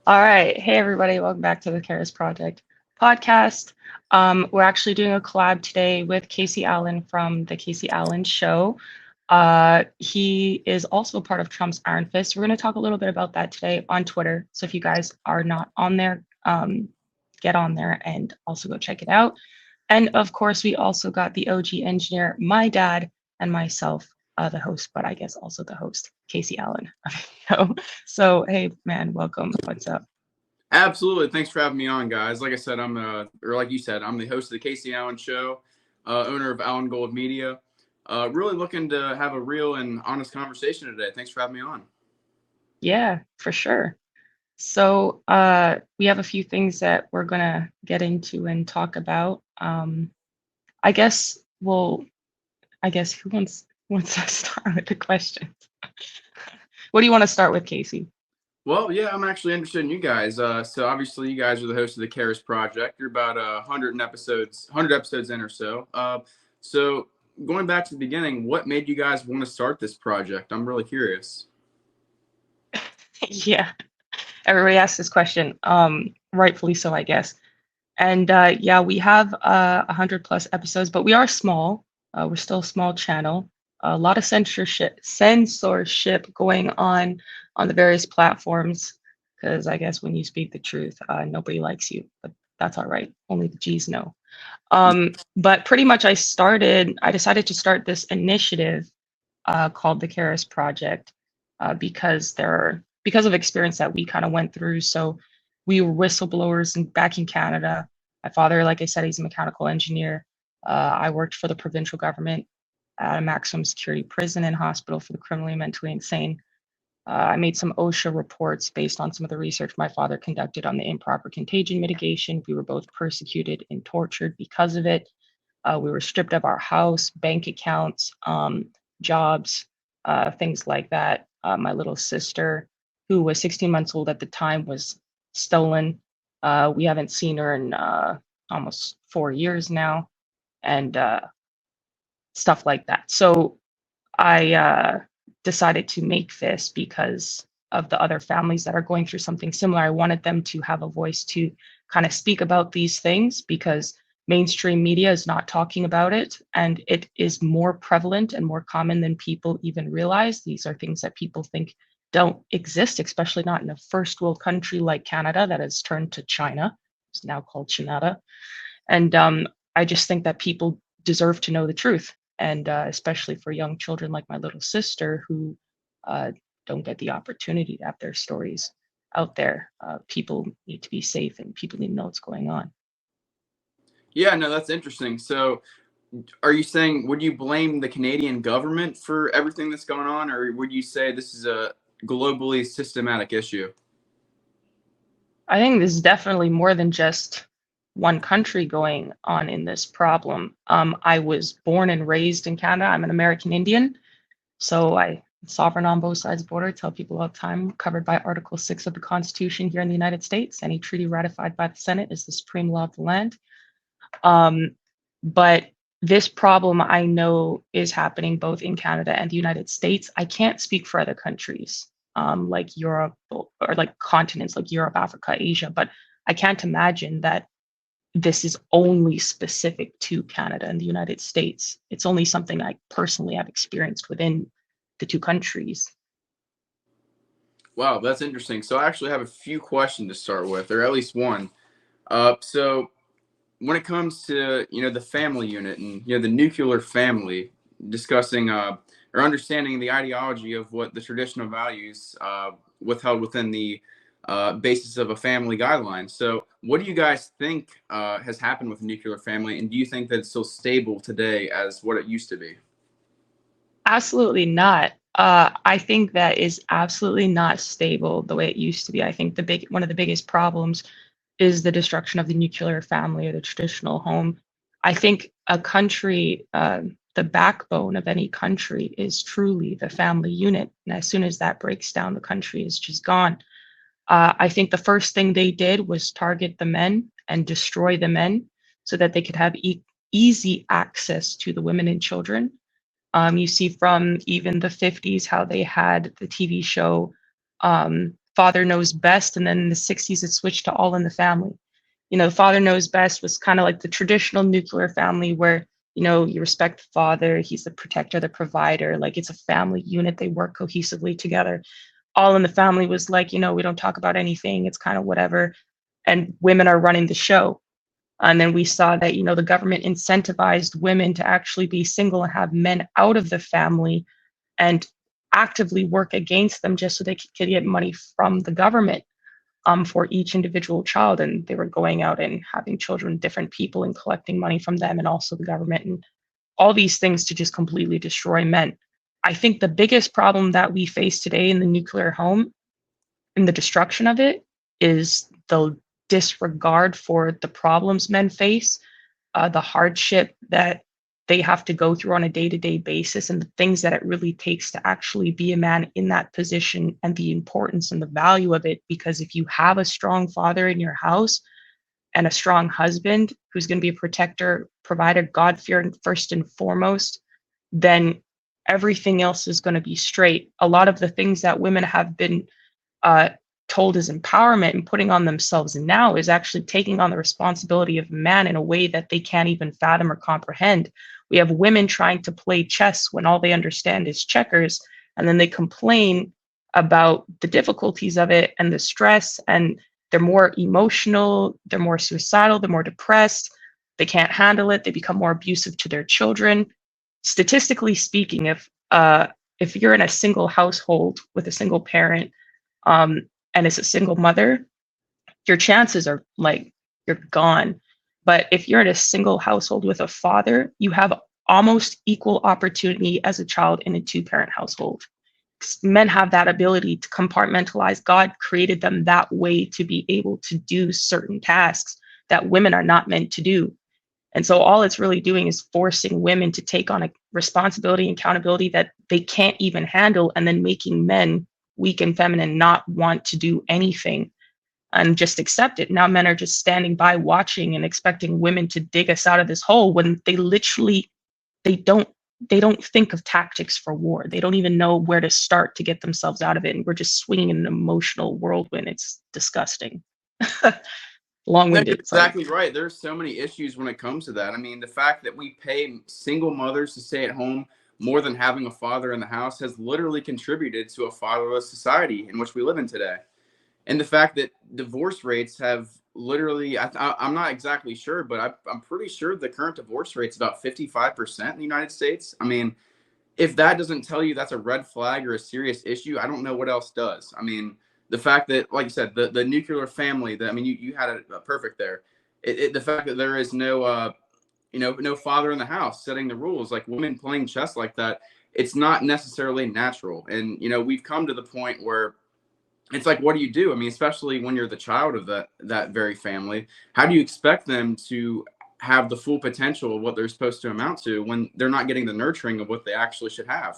All right. Hey, everybody. Welcome back to the Karis Project podcast. We're actually doing a collab today with Kacee Allen from the Kacee Allen Show. He is also part of Trump's Iron Fist. We're going to talk a little bit about that today on Twitter. So if you guys are not on there, get on there and also go check it out. And of course, we also got the OG engineer, my dad, and myself, the host, but I guess also the host, Kacee Allen. So, hey, man, welcome. What's up? Absolutely. Thanks for having me on, guys. Like I said, or like you said, I'm the host of the Kacee Allen Show, owner of Allen Gold Media. Really looking to have a real and honest conversation today. Thanks for having me on. Yeah, for sure. So, we have a few things that we're gonna get into and talk about. I guess we'll, I guess who wants to start with the questions? What do you want to start with, Kacee? Well, yeah, I'm actually interested in you guys. So obviously, you guys are the host of the Karis Project. You're about 100 episodes in or so. So going back to the beginning, what made you guys want to start this project? I'm really curious. Yeah, everybody asks this question. Rightfully so, I guess. And yeah, we have 100 plus episodes, but we are small. We're still a small channel. A lot of censorship going on the various platforms. Because I guess when you speak the truth, nobody likes you. But that's all right. Only the G's know. But pretty much, I decided to start this initiative called the Karis Project because of experience that we kind of went through. So we were whistleblowers back in Canada. My father, like I said, he's a mechanical engineer. I worked for the provincial government at a maximum security prison and hospital for the criminally and mentally insane. I made some OSHA reports based on some of the research my father conducted on the improper contagion mitigation. We were both persecuted and tortured because of it. We were stripped of our house, bank accounts, jobs, things like that. My little sister, who was 16 months old at the time, was stolen. We haven't seen her in almost 4 years now, and stuff like that. So I decided to make this because of the other families that are going through something similar. I wanted them to have a voice to kind of speak about these things because mainstream media is not talking about it, and it is more prevalent and more common than people even realize. These are things that people think don't exist, especially not in a first world country like Canada that has turned to China. It's now called Canada. And I just think that people deserve to know the truth, and especially for young children like my little sister who uh, don't get the opportunity to have their stories out there. People need to be safe, and people need to know what's going on. Yeah, no, that's interesting. So are you saying, would you blame the Canadian government for everything that's going on, or would you say this is a globally systematic issue? I think this is definitely more than just one country going on in this problem. I was born and raised in Canada. I'm an American Indian, so I sovereign on both sides of the border. I tell people all the time, covered by Article 6 of the Constitution here in the United States. Any treaty ratified by the Senate is the supreme law of the land. Um, but this problem I know is happening both in Canada and the United States. I can't speak for other countries like Europe or like continents like Europe, Africa, Asia, but I can't imagine that this is only specific to Canada and the United States. It's only something I personally have experienced within the two countries. Wow, that's interesting. So I actually have a few questions to start with, or at least one. So when it comes to the family unit and the nuclear family, discussing or understanding the ideology of what the traditional values withheld within the basis of a family guideline. So what do you guys think has happened with the nuclear family, and do you think that it's still stable today as what it used to be? Absolutely not. I think that is absolutely not stable the way it used to be. I think the big one of the biggest problems is the destruction of the nuclear family or the traditional home. I think a country, the backbone of any country is truly the family unit. And as soon as that breaks down, the country is just gone. I think the first thing they did was target the men and destroy the men so that they could have easy access to the women and children. You see from even the 50s how they had the TV show father knows best. And then in the 60s, it switched to all in the family. The father knows best was kind of like the traditional nuclear family where, you respect the father, he's the protector, the provider, like it's a family unit, they work cohesively together. All in the family was like, we don't talk about anything, it's kind of whatever. And women are running the show. And then we saw that, the government incentivized women to actually be single and have men out of the family and actively work against them just so they could get money from the government for each individual child. And they were going out and having children with different people and collecting money from them and also the government and all these things to just completely destroy men. I think the biggest problem that we face today in the nuclear home and the destruction of it is the disregard for the problems men face, the hardship that they have to go through on a day-to-day basis, and the things that it really takes to actually be a man in that position, and the importance and the value of it. Because if you have a strong father in your house and a strong husband who's going to be a protector, provider, God-fearing first and foremost, then everything else is going to be straight. A lot of the things that women have been uh, told as empowerment and putting on themselves now is actually taking on the responsibility of man in a way that they can't even fathom or comprehend. We have women trying to play chess when all they understand is checkers, and then they complain about the difficulties of it and the stress, and they're more emotional, they're more suicidal, they're more depressed, they can't handle it, they become more abusive to their children. Statistically speaking, if you're in a single household with a single parent, and it's a single mother, your chances are like you're gone. But if you're in a single household with a father, you have almost equal opportunity as a child in a two-parent household. Men have that ability to compartmentalize. God created them that way to be able to do certain tasks that women are not meant to do. And so all it's really doing is forcing women to take on a responsibility and accountability that they can't even handle, and then making men weak and feminine, not want to do anything and just accept it. Now men are just standing by watching and expecting women to dig us out of this hole when they literally, they don't think of tactics for war. They don't even know where to start to get themselves out of it. And we're just swinging in an emotional whirlwind. It's disgusting. No, you're Long-winded, sorry. exactly right. There's so many issues when it comes to that. I mean, the fact that we pay single mothers to stay at home more than having a father in the house has literally contributed to a fatherless society in which we live in today. And the fact that divorce rates have literally, I'm not exactly sure, but I'm pretty sure the current divorce rate is about 55% in the United States. I mean, if that doesn't tell you that's a red flag or a serious issue, I don't know what else does. I mean, the fact that, like you said, the nuclear family, that, I mean, you had it perfect there. The fact that there is no, no father in the house setting the rules, like women playing chess like that, it's not necessarily natural. And, we've come to the point where it's like, what do you do? I mean, especially when you're the child of that very family, how do you expect them to have the full potential of what they're supposed to amount to when they're not getting the nurturing of what they actually should have?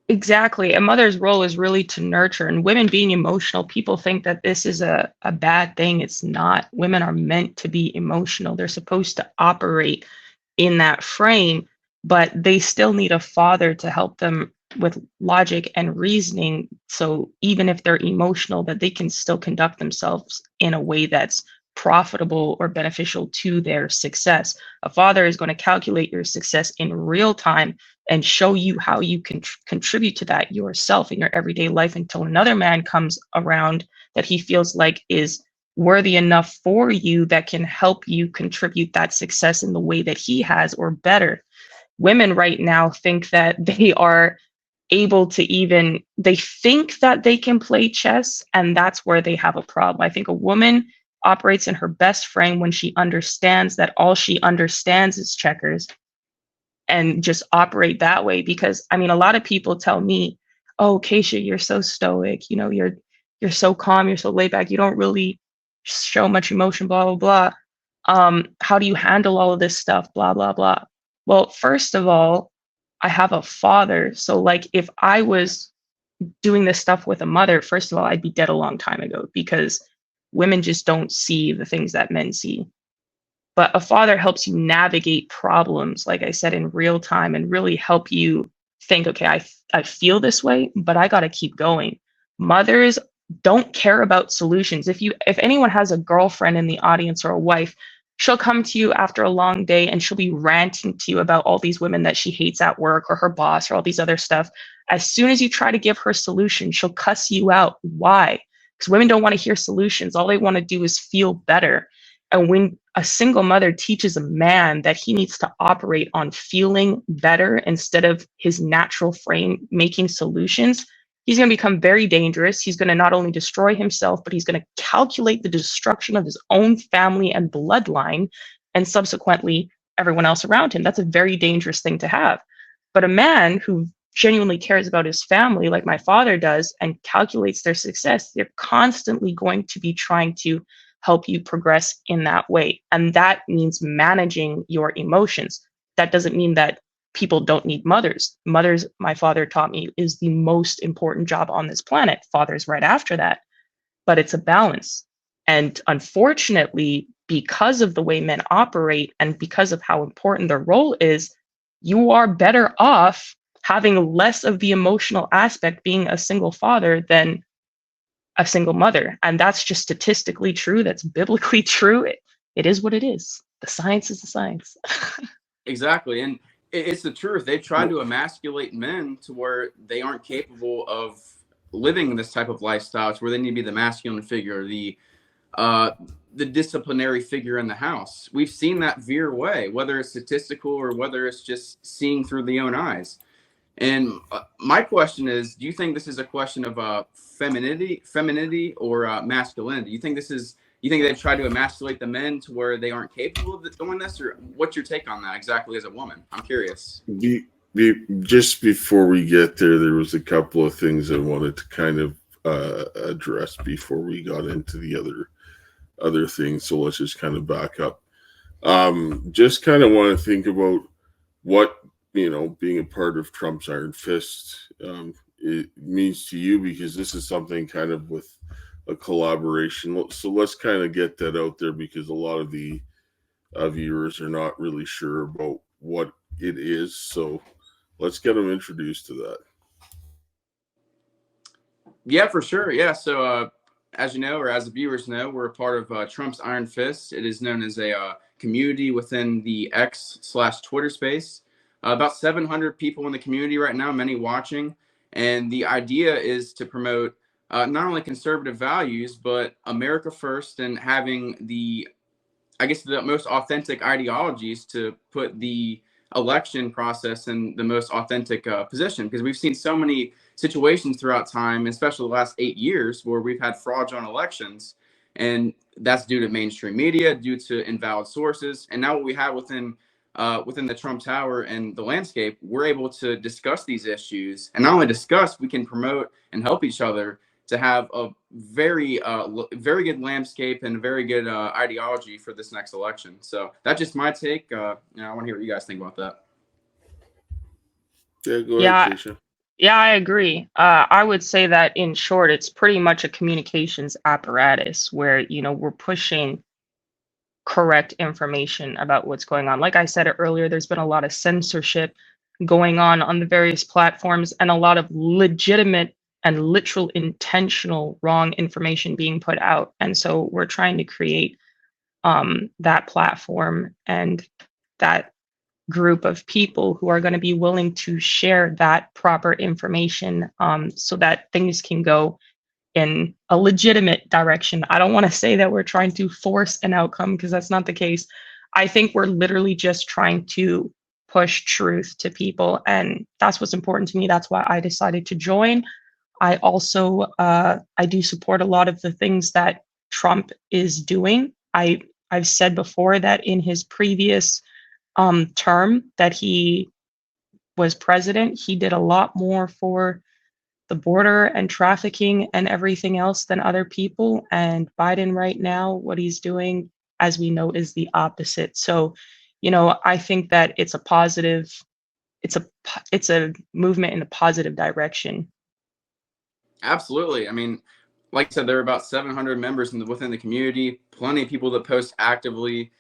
Exactly. A mother's role is really to nurture, and women being emotional, people think that this is a bad thing. It's not. Women are meant to be emotional. They're supposed to operate in that frame, but they still need a father to help them with logic and reasoning. So even if they're emotional, that they can still conduct themselves in a way that's profitable or beneficial to their success. A father is going to calculate your success in real time and show you how you can contribute to that yourself in your everyday life until another man comes around that he feels like is worthy enough for you, that can help you contribute that success in the way that he has or better. Women right now think that they are able to even, they think that they can play chess, and that's where they have a problem. I think a woman operates in her best frame when she understands that all she understands is checkers, and just operate that way. Because I mean, a lot of people tell me, "Oh, Kaysha, you're so stoic. You're so calm. You're so laid back. You don't really show much emotion. Blah blah blah. How do you handle all of this stuff? Blah blah blah." Well, first of all, I have a father. So like, if I was doing this stuff with a mother, first of all, I'd be dead a long time ago, because women just don't see the things that men see. But a father helps you navigate problems, like I said, in real time, and really help you think, okay, I feel this way, but I got to keep going. Mothers don't care about solutions. If anyone has a girlfriend in the audience or a wife, she'll come to you after a long day and she'll be ranting to you about all these women that she hates at work or her boss or all these other stuff. As soon as you try to give her solutions, she'll cuss you out. Why? Because women don't want to hear solutions. All they want to do is feel better. And when a single mother teaches a man that he needs to operate on feeling better instead of his natural frame making solutions, he's going to become very dangerous. He's going to not only destroy himself, but he's going to calculate the destruction of his own family and bloodline, and subsequently everyone else around him. That's a very dangerous thing to have. But a man who genuinely cares about his family, like my father does, and calculates their success, they're constantly going to be trying to help you progress in that way. And that means managing your emotions. That doesn't mean that people don't need mothers. Mothers, my father taught me, is the most important job on this planet. Father's right after that, but it's a balance. And unfortunately, because of the way men operate and because of how important their role is, you are better off having less of the emotional aspect being a single father than a single mother. And that's just statistically true. That's biblically true. It is what it is. The science is the science. Exactly. And it's the truth. They try to emasculate men to where they aren't capable of living this type of lifestyle. It's where they need to be the masculine figure, the disciplinary figure in the house. We've seen that veer away, whether it's statistical or whether it's just seeing through the own eyes. And my question is, do you think this is a question of femininity or masculinity? You think they've tried to emasculate the men to where they aren't capable of doing this, or what's your take on that exactly as a woman? I'm curious. Just before we get there was a couple of things I wanted to kind of address before we got into the other things. So let's just kind of back up. Just kind of want to think about what, being a part of Trump's Iron Fist it means to you, because this is something kind of with a collaboration. So let's kind of get that out there, because a lot of the viewers are not really sure about what it is. So let's get them introduced to that. Yeah, for sure. Yeah. So as you know, or as the viewers know, we're a part of Trump's Iron Fist. It is known as a community within the X/Twitter space. About 700 people in the community right now, many watching. And the idea is to promote not only conservative values, but America first, and having the most authentic ideologies to put the election process in the most authentic position. Because we've seen so many situations throughout time, especially the last 8 years, where we've had fraudulent elections. And that's due to mainstream media, due to invalid sources. And now what we have within the Trump Tower and the landscape, we're able to discuss these issues, and not only discuss, we can promote and help each other to have a very good landscape and very good ideology for this next election. So that's just my take. I want to hear what you guys think about that. Yeah, go ahead, Kaysha. Yeah, I agree. I would say that in short, it's pretty much a communications apparatus where, we're pushing correct information about what's going on. Like I said earlier, there's been a lot of censorship going on the various platforms, and a lot of legitimate and literal intentional wrong information being put out. And so we're trying to create that platform and that group of people who are going to be willing to share that proper information so that things can go in a legitimate direction. I don't want to say that we're trying to force an outcome, because that's not the case. I think we're literally just trying to push truth to people, and that's what's important to me. That's why I decided to join. I also I do support a lot of the things that Trump is doing. I've said before that in his previous term that he was president, he did a lot more for the border and trafficking and everything else than other people. And Biden right now, what he's doing, as we know, is the opposite. So, I think that it's a positive, it's a movement in a positive direction. Absolutely. I mean, like I said, there are about 700 members within the community, plenty of people that post actively.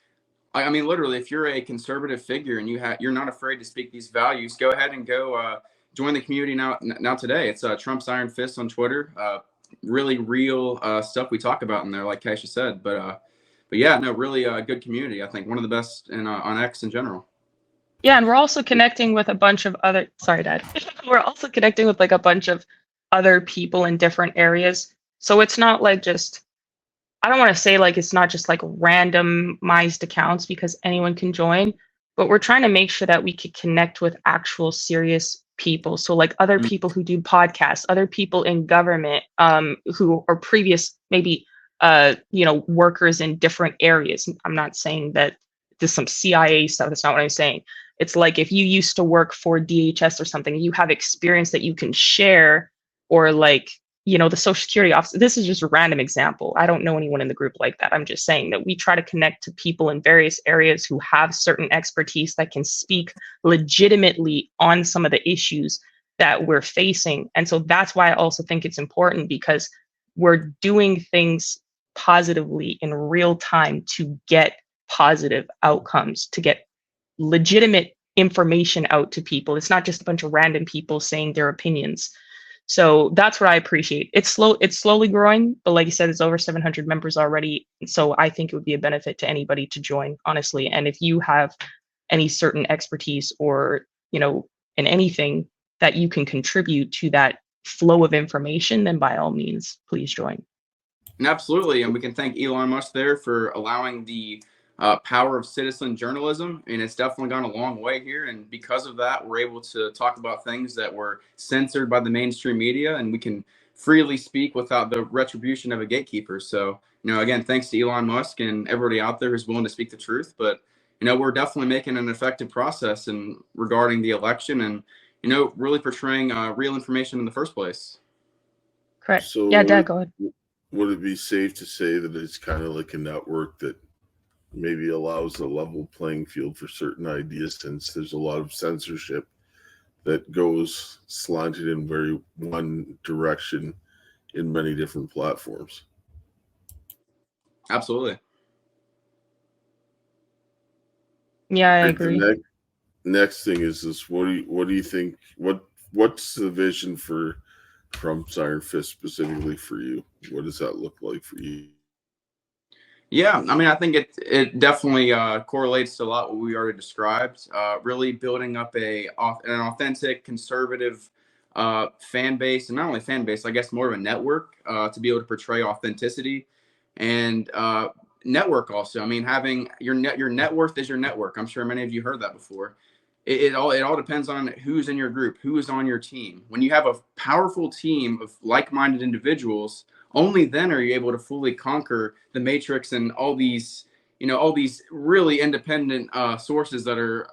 I mean, literally, if you're a conservative figure and you're not afraid to speak these values, go ahead and go join the community now today. It's Trump's Iron Fist on Twitter. really real stuff we talk about in there, like Kaysha said. But yeah, no, really a good community. I think one of the best on X in general. Yeah, and we're also connecting with a bunch of other, sorry, Dad. We're also connecting with like a bunch of other people in different areas. So it's not like just, I don't want to say like it's not just like randomized accounts because anyone can join, but we're trying to make sure that we could connect with actual serious people. So like other people who do podcasts, other people in government, who are previous maybe workers in different areas. I'm not saying that there's some CIA stuff. That's not what I'm saying. It's like if you used to work for DHS or something, you have experience that you can share, or like the Social Security office. This is just a random example. I don't know anyone in the group like that. I'm just saying that we try to connect to people in various areas who have certain expertise that can speak legitimately on some of the issues that we're facing. And so that's why I also think it's important, because we're doing things positively in real time to get positive outcomes, to get legitimate information out to people. It's not just a bunch of random people saying their opinions. So that's what I appreciate. It's slowly growing, but like you said, it's over 700 members already. So I think it would be a benefit to anybody to join, honestly. And if you have any certain expertise or, in anything that you can contribute to that flow of information, then by all means, please join. And absolutely. And we can thank Elon Musk there for allowing the power of citizen journalism. And it's definitely gone a long way here. And because of that, we're able to talk about things that were censored by the mainstream media, and we can freely speak without the retribution of a gatekeeper. So, again, thanks to Elon Musk and everybody out there who's willing to speak the truth. But, we're definitely making an effective process in regarding the election and, really portraying real information in the first place. Correct. So Yeah, Dad, go ahead. would it be safe to say that it's kind of like a network that maybe allows a level playing field for certain ideas, since there's a lot of censorship that goes slanted in very one direction in many different platforms? Absolutely. Yeah, I Right, agree. the next thing is this: what do you think? What's the vision for Trump's Iron Fist specifically for you? What does that look like for you? Yeah, I mean, I think it definitely correlates to a lot what we already described. Really building up an authentic conservative fan base, and not only fan base, I guess more of a network to be able to portray authenticity and network also. I mean, having your net worth is your network. I'm sure many of you heard that before. It all depends on who's in your group, who is on your team. When you have a powerful team of like-minded individuals, only then are you able to fully conquer the matrix and all these really independent sources that are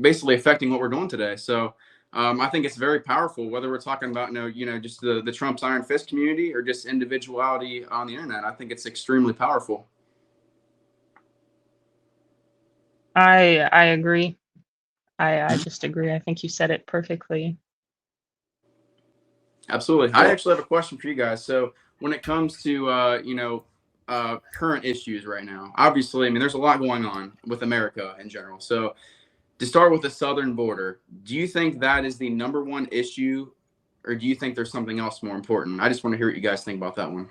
basically affecting what we're doing today. So I think it's very powerful, whether we're talking about just the Trump's Iron Fist community or just individuality on the internet. I think it's extremely powerful. I agree. I just agree. I think you said it perfectly. Absolutely. I actually have a question for you guys. So when it comes to current issues right now, obviously, I mean, there's a lot going on with America in general. So to start with the southern border, do you think that is the number one issue, or do you think there's something else more important? I just want to hear what you guys think about that one.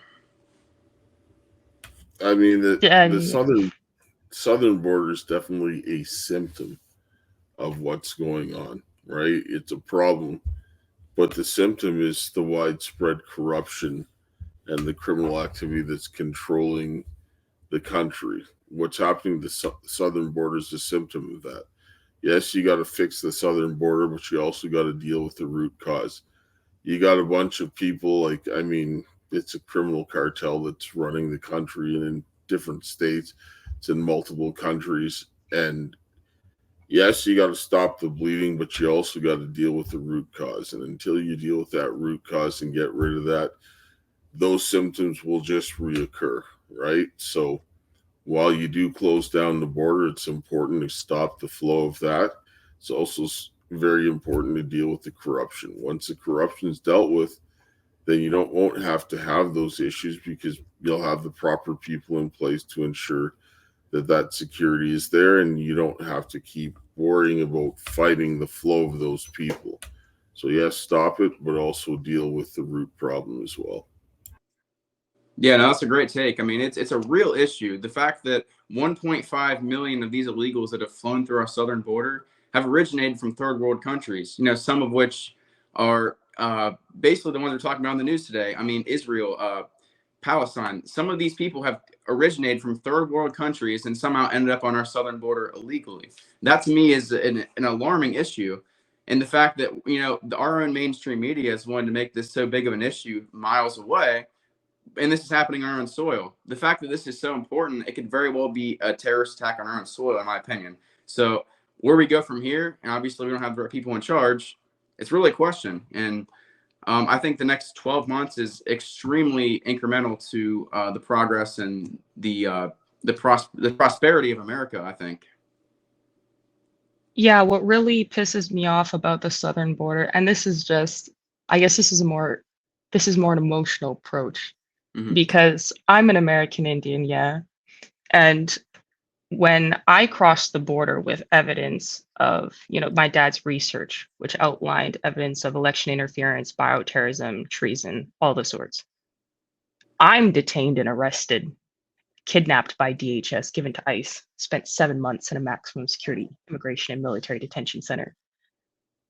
I mean, the Yeah. southern border is definitely a symptom of what's going on, right? It's a problem, but the symptom is the widespread corruption and the criminal activity that's controlling the country. What's happening to the southern border is a symptom of that. Yes, you got to fix the southern border, but you also got to deal with the root cause. You got a bunch of people it's a criminal cartel that's running the country, and in different states, it's in multiple countries. And yes, you got to stop the bleeding, but you also got to deal with the root cause. And until you deal with that root cause and get rid of that, those symptoms will just reoccur, right? So while you do close down the border, it's important to stop the flow of that. It's also very important to deal with the corruption. Once the corruption is dealt with, then you won't have to have those issues, because you'll have the proper people in place to ensure that security is there, and you don't have to keep worrying about fighting the flow of those people. So yes, stop it, but also deal with the root problem as well. Yeah, no, that's a great take. I mean, it's a real issue. The fact that 1.5 million of these illegals that have flown through our southern border have originated from third world countries. Some of which are basically the ones we're talking about in the news today. I mean, Israel, Palestine. Some of these people have originated from third world countries and somehow ended up on our southern border illegally. That to me is an alarming issue. And the fact that our own mainstream media is wanting to make this so big of an issue miles away, and this is happening on our own soil. The fact that this is so important, it could very well be a terrorist attack on our own soil, in my opinion. So where we go from here, and obviously we don't have the right people in charge, it's really a question. And I think the next 12 months is extremely incremental to the progress and the prosperity of America, I think. Yeah, what really pisses me off about the southern border, and this is just, I guess this is more an emotional approach, Mm-hmm. because I'm an American Indian, yeah. And when I crossed the border with evidence of, my dad's research, which outlined evidence of election interference, bioterrorism, treason, all the sorts, I'm detained and arrested, kidnapped by DHS, given to ICE, spent 7 months in a maximum security immigration and military detention center.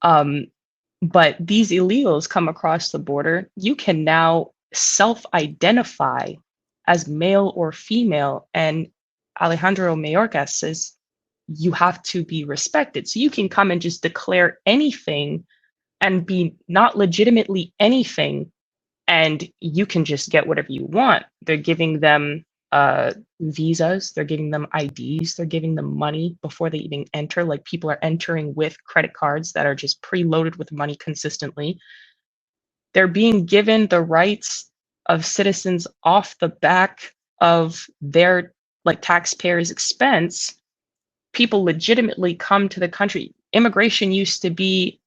But these illegals come across the border. You can now self-identify as male or female, and Alejandro Mayorkas says you have to be respected. So you can come and just declare anything and be not legitimately anything, and you can just get whatever you want. They're giving them visas, they're giving them IDs, they're giving them money before they even enter. Like, people are entering with credit cards that are just preloaded with money consistently. They're being given the rights of citizens off the back of their taxpayers' expense. People legitimately come to the country. Immigration used to be,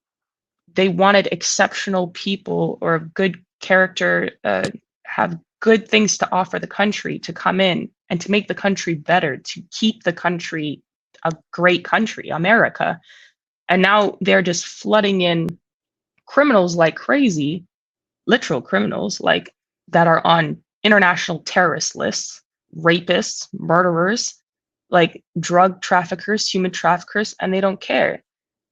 they wanted exceptional people or good character, have good things to offer the country, to come in and to make the country better, to keep the country a great country, America. And now they're just flooding in criminals like crazy, literal criminals, like, that are on international terrorist lists, rapists, murderers, like drug traffickers, human traffickers, and they don't care.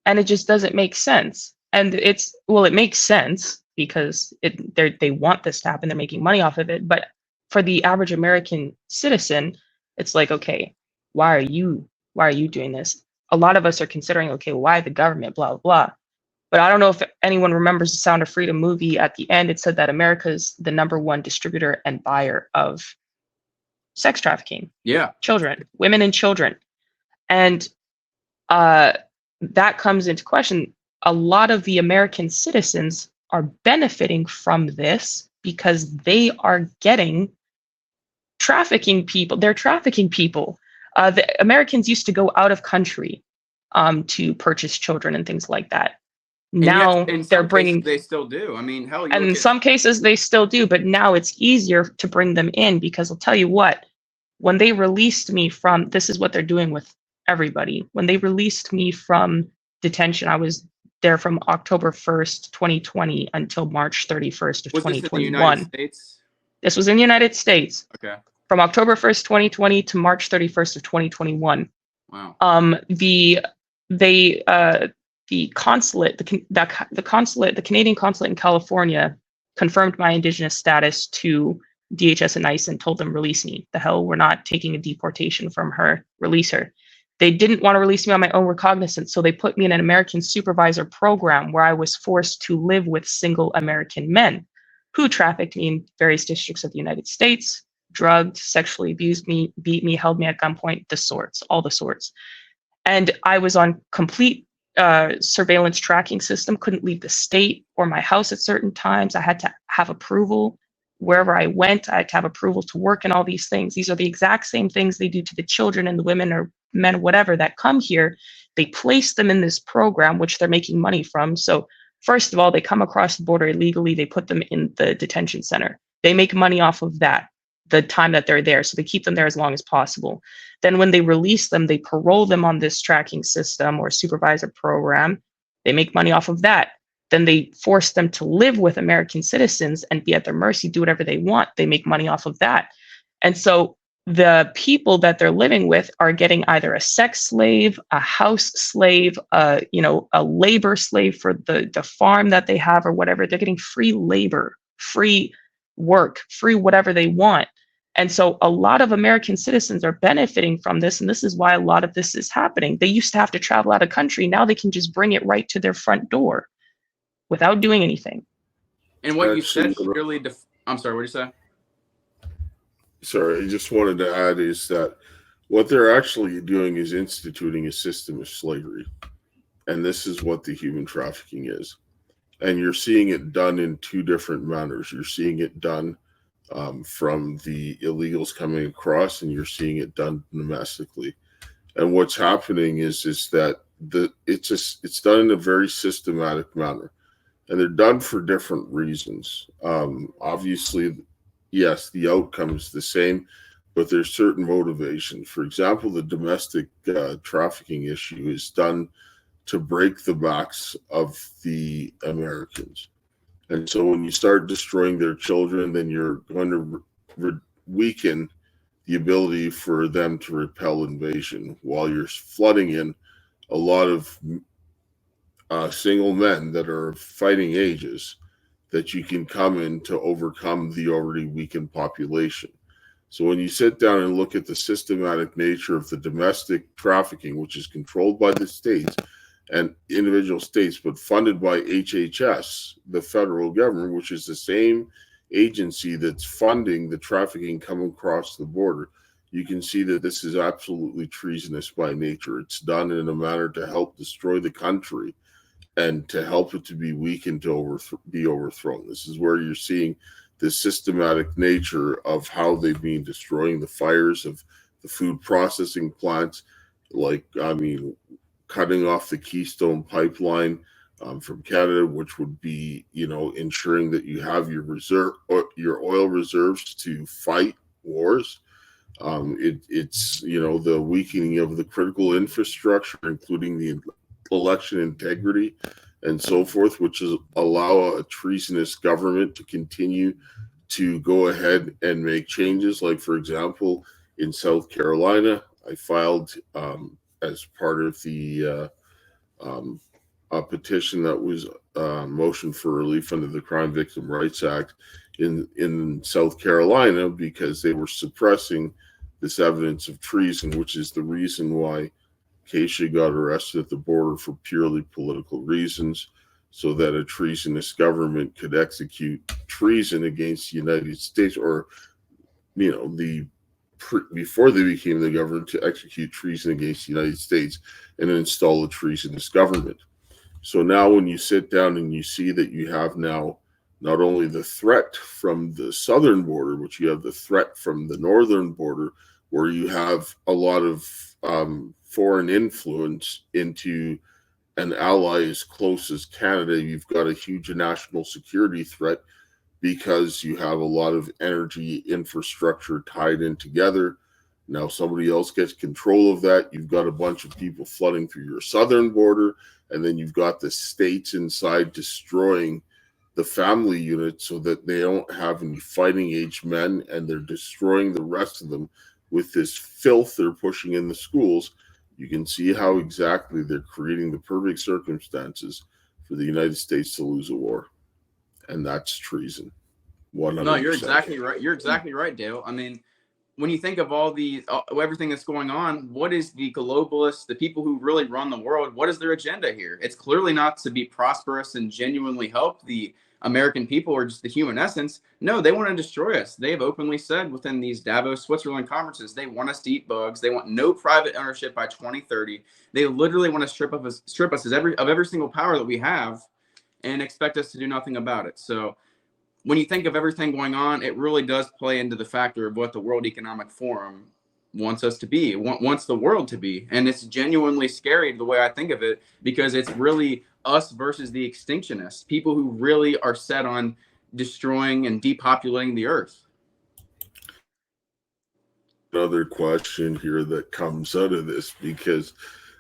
And it just doesn't make sense. And it makes sense because they want this to happen. They're making money off of it. But for the average American citizen, it's like, okay, why are you doing this? A lot of us are considering, okay, why the government, blah, blah. But I don't know if anyone remembers the Sound of Freedom movie. At the end, it said that America's the #1 distributor and buyer of sex trafficking. Yeah. Children, women and children. And that comes into question. A lot of the American citizens are benefiting from this because they are getting trafficking people. They're trafficking people. The Americans used to go out of country to purchase children and things like that. Now they're bringing. They still do. I mean, hell. And in some cases they still do, but now it's easier to bring them in, because I'll tell you what, when they released me from, this is what they're doing with everybody. When they released me from detention, I was there from October 1st, 2020 until March 31st of 2021. This was in the United States. Okay. From October 1st, 2020 to March 31st of 2021. Wow. The consulate, the Canadian consulate in California confirmed my Indigenous status to DHS and ICE and told them, release me. The hell, we're not taking a deportation from her. Release her. They didn't want to release me on my own recognizance, so they put me in an American supervisor program where I was forced to live with single American men who trafficked me in various districts of the United States, drugged, sexually abused me, beat me, held me at gunpoint, all the sorts. And I was on complete surveillance tracking system, couldn't leave the state or my house at certain times. I had to have approval wherever I went. I had to have approval to work and all these things. These are the exact same things they do to the children and the women or men, whatever, that come here. They place them in this program, which they're making money from. So first of all, they come across the border illegally. They put them in the detention center. They make money off of that, the time that they're there. So they keep them there as long as possible. Then when they release them, they parole them on this tracking system or supervisor program. They make money off of that. then they force them to live with American citizens and be at their mercy, do whatever they want. They make money off of that. And so the people that they're living with are getting either a sex slave, a house slave, a labor slave for the farm that they have or whatever. They're getting free labor, free work, free whatever they want. And so a lot of American citizens are benefiting from this. And this is why a lot of this is happening. They used to have to travel out of country. Now they can just bring it right to their front door without doing anything. And what you said really, I'm sorry, what did you say? Sorry, I just wanted to add is that what they're actually doing is instituting a system of slavery. And this is what the human trafficking is. And you're seeing it done in two different manners. You're seeing it done from the illegals coming across, and you're seeing it done domestically. And what's happening is that it's done in a very systematic manner. And they're done for different reasons. Obviously, yes, the outcome is the same, but there's certain motivation. For example, the domestic trafficking issue is done to break the backs of the Americans. And so when you start destroying their children, then you're going to weaken the ability for them to repel invasion, while you're flooding in a lot of single men that are fighting ages that you can come in to overcome the already weakened population. So when you sit down and look at the systematic nature of the domestic trafficking, which is controlled by the states and individual states, but funded by HHS, the federal government, which is the same agency that's funding the trafficking coming across the border, you can see that this is absolutely treasonous by nature. It's done in a manner to help destroy the country and to help it to be weakened to be overthrown. This is where you're seeing the systematic nature of how they've been destroying the fires of the food processing plants, cutting off the Keystone pipeline from Canada, which would be, ensuring that you have your oil reserves to fight wars. It's the weakening of the critical infrastructure, including the election integrity and so forth, which is allow a treasonous government to continue to go ahead and make changes. Like, for example, in South Carolina, I filed as part of the a petition that was motion for relief under the Crime Victim Rights Act in South Carolina, because they were suppressing this evidence of treason, which is the reason why Kaysha got arrested at the border for purely political reasons, so that a treasonous government could execute treason against the United States, or, before they became the government, to execute treason against the United States and install a treasonous government. So now when you sit down and you see that you have now not only the threat from the southern border, but you have the threat from the northern border, where you have a lot of foreign influence into an ally as close as Canada, you've got a huge national security threat, because you have a lot of energy infrastructure tied in together. Now somebody else gets control of that. You've got a bunch of people flooding through your southern border, and then you've got the states inside destroying the family unit so that they don't have any fighting age men, and they're destroying the rest of them with this filth they're pushing in the schools. You can see how exactly they're creating the perfect circumstances for the United States to lose a war. And that's treason. 100%. No, you're exactly right. You're exactly right, Dale. I mean, when you think of everything that's going on, what is the globalists, the people who really run the world, what is their agenda here? It's clearly not to be prosperous and genuinely help the American people or just the human essence. No, they want to destroy us. They have openly said within these Davos, Switzerland conferences, they want us to eat bugs. They want no private ownership by 2030. They literally want to strip us of every single power that we have and expect us to do nothing about it. So when you think of everything going on, it really does play into the factor of what the World Economic Forum wants us to be, wants the world to be. And it's genuinely scary the way I think of it, because it's really us versus the extinctionists, people who really are set on destroying and depopulating the earth. Another question here that comes out of this, because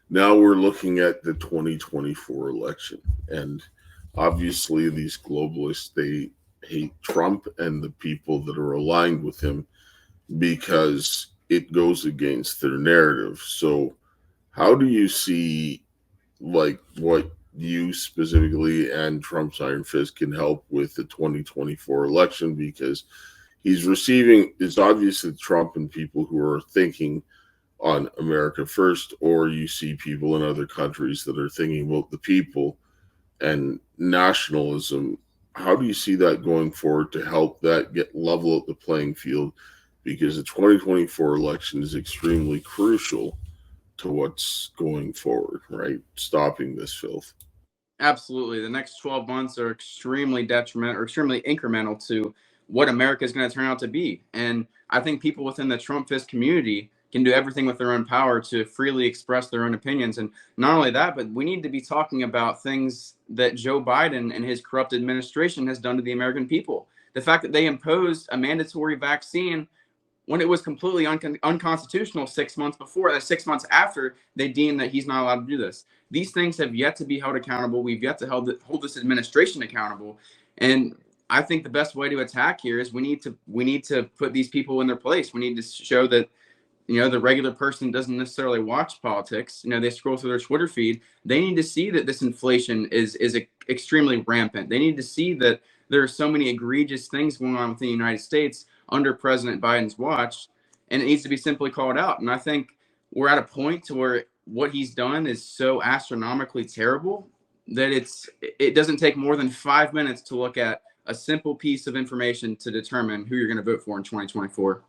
now we're looking at the 2024 election, and Obviously, these globalists, they hate Trump and the people that are aligned with him because it goes against their narrative. So, how do you see like what you specifically and Trump's Iron Fist can help with the 2024 election? Because he's receiving, it's obvious that Trump and people who are thinking on America first, or you see people in other countries that are thinking about the people and nationalism. How do you see that going forward to help that get level at the playing field? Because the 2024 election is extremely crucial to what's going forward, right? Stopping this filth. Absolutely. The next 12 months are extremely detrimental or extremely incremental to what America is going to turn out to be. And I think people within the Trump fist community can do everything with their own power to freely express their own opinions. And not only that, but we need to be talking about things that Joe Biden and his corrupt administration has done to the American people. The fact that they imposed a mandatory vaccine when it was completely unconstitutional 6 months before, 6 months after they deemed that he's not allowed to do this. These things have yet to be held accountable. We've yet to hold this administration accountable. And I think the best way to attack here is we need to put these people in their place. We need to show that, the regular person doesn't necessarily watch politics. They scroll through their Twitter feed. They need to see that this inflation is extremely rampant. They need to see that there are so many egregious things going on within the United States under President Biden's watch, and it needs to be simply called out. And I think we're at a point to where what he's done is so astronomically terrible that it doesn't take more than 5 minutes to look at a simple piece of information to determine who you're going to vote for in 2024.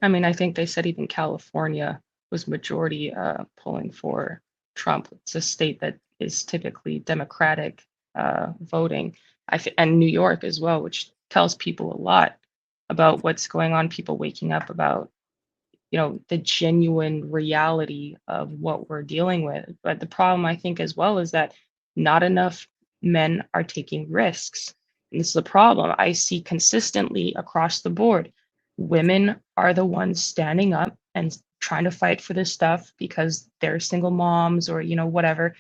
I mean, I think they said even California was majority polling for Trump. It's a state that is typically Democratic voting. And New York as well, which tells people a lot about what's going on, people waking up about, the genuine reality of what we're dealing with. But the problem, I think, as well, is that not enough men are taking risks. And this is the problem I see consistently across the board. Women are the ones standing up and trying to fight for this stuff because they're single moms or, whatever.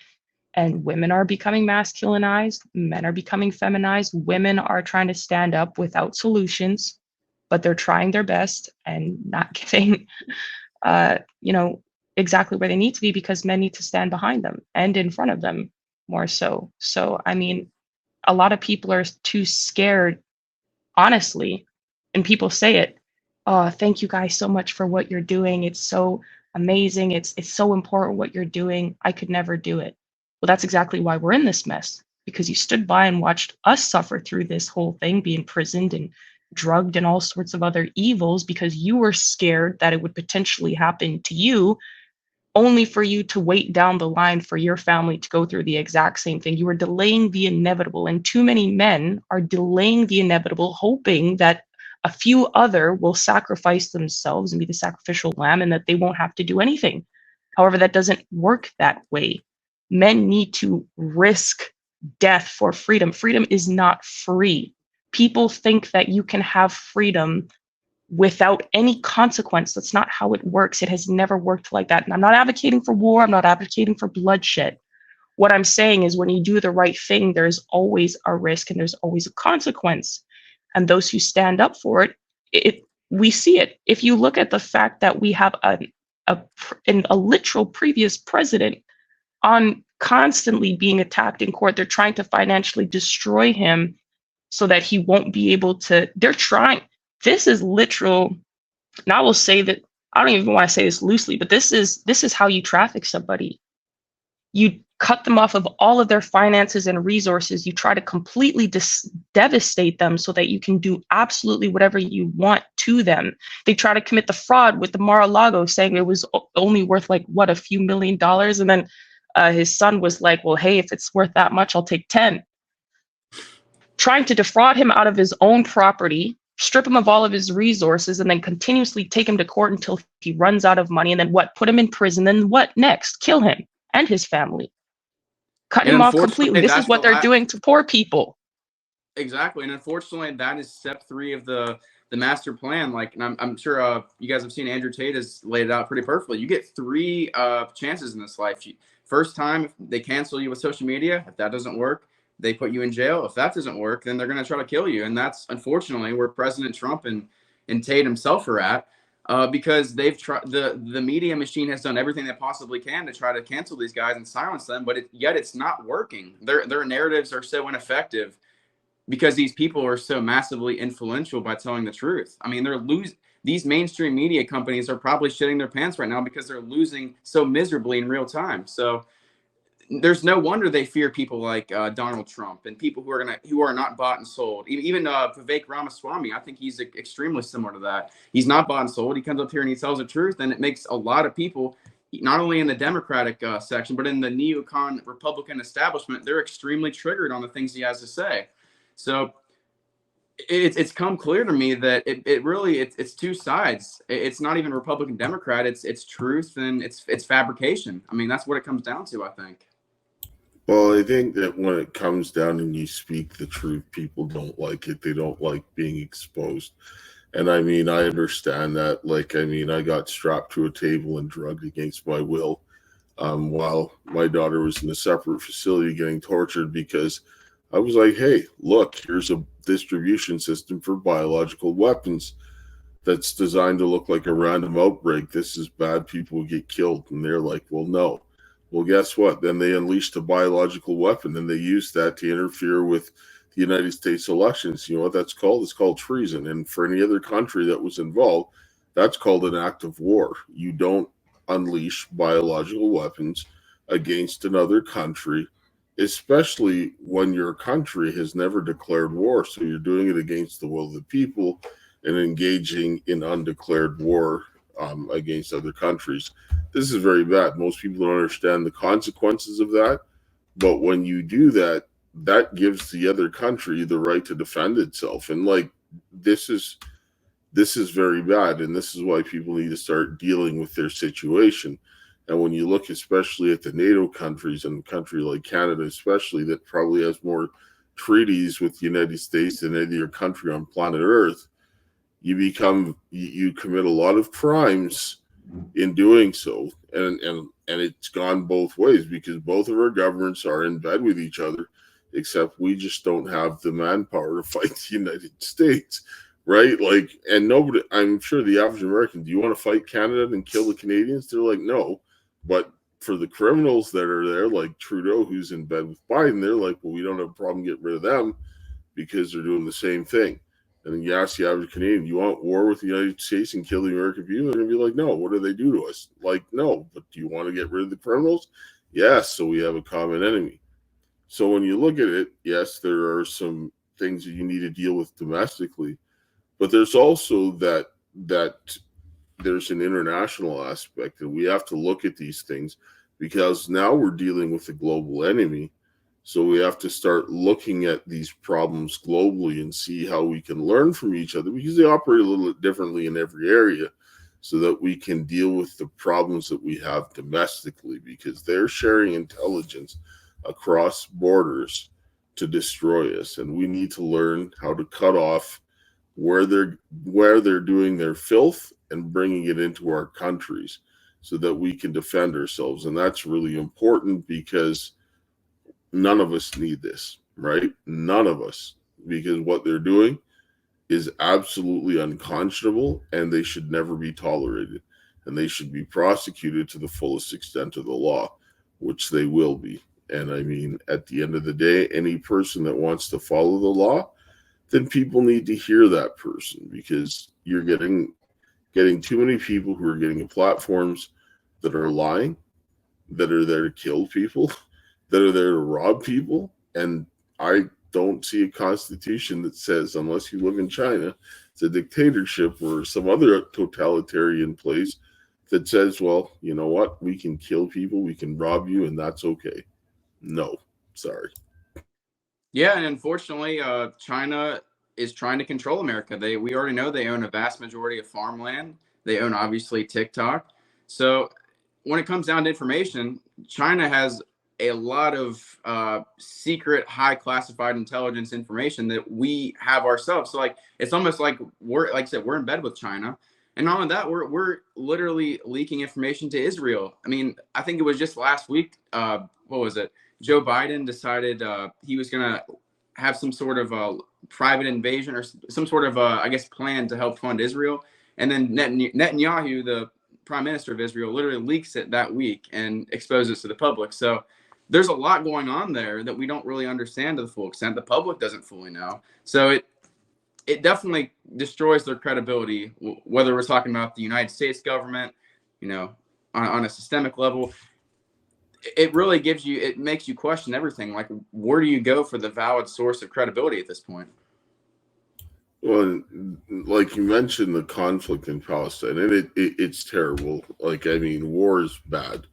And women are becoming masculinized, men are becoming feminized, women are trying to stand up without solutions, but they're trying their best and not giving, exactly where they need to be because men need to stand behind them and in front of them more so. So, I mean, a lot of people are too scared, honestly, and people say it. Oh, thank you guys so much for what you're doing. It's so amazing. It's so important what you're doing. I could never do it. Well, that's exactly why we're in this mess, because you stood by and watched us suffer through this whole thing, be imprisoned and drugged and all sorts of other evils because you were scared that it would potentially happen to you, only for you to wait down the line for your family to go through the exact same thing. You were delaying the inevitable, and too many men are delaying the inevitable, hoping that a few other will sacrifice themselves and be the sacrificial lamb and that they won't have to do anything. However, that doesn't work that way. Men need to risk death for freedom. Freedom is not free. People think that you can have freedom without any consequence. That's not how it works. It has never worked like that. And I'm not advocating for war. I'm not advocating for bloodshed. What I'm saying is when you do the right thing, there's always a risk and there's always a consequence. And those who stand up for it, we see it. If you look at the fact that we have a literal previous president on constantly being attacked in court, they're trying to financially destroy him so that he won't be able to, this is literal. And I will say that, I don't even want to say this loosely, but this is how you traffic somebody. You cut them off of all of their finances and resources. You try to completely devastate them so that you can do absolutely whatever you want to them. They try to commit the fraud with the Mar-a-Lago, saying it was only worth a few $1 million. And then his son was like, well, hey, if it's worth that much, I'll take 10. Trying to defraud him out of his own property, strip him of all of his resources, and then continuously take him to court until he runs out of money. And then what? Put him in prison. Then what next? Kill him and his family. Cut him off completely. This is what they're doing to poor people. Exactly. And unfortunately, that is step 3 of the master plan. And I'm sure you guys have seen Andrew Tate has laid it out pretty perfectly. You get 3 chances in this life. First time, they cancel you with social media. If that doesn't work, they put you in jail. If that doesn't work, then they're going to try to kill you. And that's unfortunately where President Trump and Tate himself are at, because they've tried, the media machine has done everything they possibly can to try to cancel these guys and silence them, but yet it's not working. Their narratives are so ineffective because these people are so massively influential by telling the truth. I mean, these mainstream media companies are probably shitting their pants right now because they're losing so miserably in real time. So there's no wonder they fear people like Donald Trump and people who are not bought and sold. Even Vivek Ramaswamy, I think he's extremely similar to that. He's not bought and sold. He comes up here and he tells the truth, and it makes a lot of people, not only in the Democratic section, but in the neocon Republican establishment, they're extremely triggered on the things he has to say. So it's come clear to me that it's two sides. It's not even Republican Democrat. It's truth and it's fabrication. I mean, that's what it comes down to, I think. Well, I think that when it comes down and you speak the truth, people don't like it. They don't like being exposed. And I mean, I understand that. Like, I mean, I got strapped to a table and drugged against my will while my daughter was in a separate facility getting tortured because I was like, hey, look, here's a distribution system for biological weapons that's designed to look like a random outbreak. This is bad. People will get killed. And they're like, well, no. Well, guess what? Then they unleashed a biological weapon and they used that to interfere with the United States elections. You know what that's called? It's called treason. And for any other country that was involved, that's called an act of war. You don't unleash biological weapons against another country, especially when your country has never declared war. So you're doing it against the will of the people and engaging in undeclared war against other countries. This is very bad. Most people don't understand the consequences of that. But when you do that, that gives the other country the right to defend itself. And like, this is very bad. And this is why people need to start dealing with their situation. And when you look especially at the NATO countries and a country like Canada, especially, that probably has more treaties with the United States than any other country on planet Earth, you commit a lot of crimes in doing so. And it's gone both ways because both of our governments are in bed with each other, except we just don't have the manpower to fight the United States. Right? Like, and nobody, I'm sure the average American, do you want to fight Canada and kill the Canadians? They're like, no. But for the criminals that are there, like Trudeau, who's in bed with Biden, they're like, well, we don't have a problem getting rid of them because they're doing the same thing. And then you ask the average Canadian, you want war with the United States and kill the American people? They're going to be like, no, what do they do to us? Like, no, but do you want to get rid of the criminals? Yes, so we have a common enemy. So when you look at it, yes, there are some things that you need to deal with domestically, but there's also that there's an international aspect, and we have to look at these things because now we're dealing with a global enemy. So we have to start looking at these problems globally and see how we can learn from each other because they operate a little bit differently in every area so that we can deal with the problems that we have domestically because they're sharing intelligence across borders to destroy us. And we need to learn how to cut off where they're doing their filth and bringing it into our countries so that we can defend ourselves. And that's really important because none of us need this, right? None of us, because what they're doing is absolutely unconscionable and they should never be tolerated. And they should be prosecuted to the fullest extent of the law, which they will be. And I mean, at the end of the day, any person that wants to follow the law, then people need to hear that person because you're getting too many people who are getting platforms that are lying, that are there to kill people, that are there to rob people. And I don't see a constitution that says, unless you live in China, it's a dictatorship or some other totalitarian place that says, well, you know what? We can kill people, we can rob you, and that's okay. No, sorry. Yeah, and unfortunately, China is trying to control America. We already know they own a vast majority of farmland. They own, obviously, TikTok. So when it comes down to information, China has a lot of secret, high classified intelligence information that we have ourselves. So like, it's almost like like I said, we're in bed with China. And not only that, we're literally leaking information to Israel. I mean, I think it was just last week. What was it? Joe Biden decided he was going to have some sort of private invasion or some sort of, I guess, plan to help fund Israel. And then Netanyahu, the prime minister of Israel, literally leaks it that week and exposes it to the public. So there's a lot going on there that we don't really understand to the full extent. The public doesn't fully know. So it definitely destroys their credibility, whether we're talking about the United States government, on a systemic level. It really it makes you question everything. Like, where do you go for the valid source of credibility at this point? Well, like you mentioned, the conflict in Palestine, and it's terrible. Like, I mean, war is bad,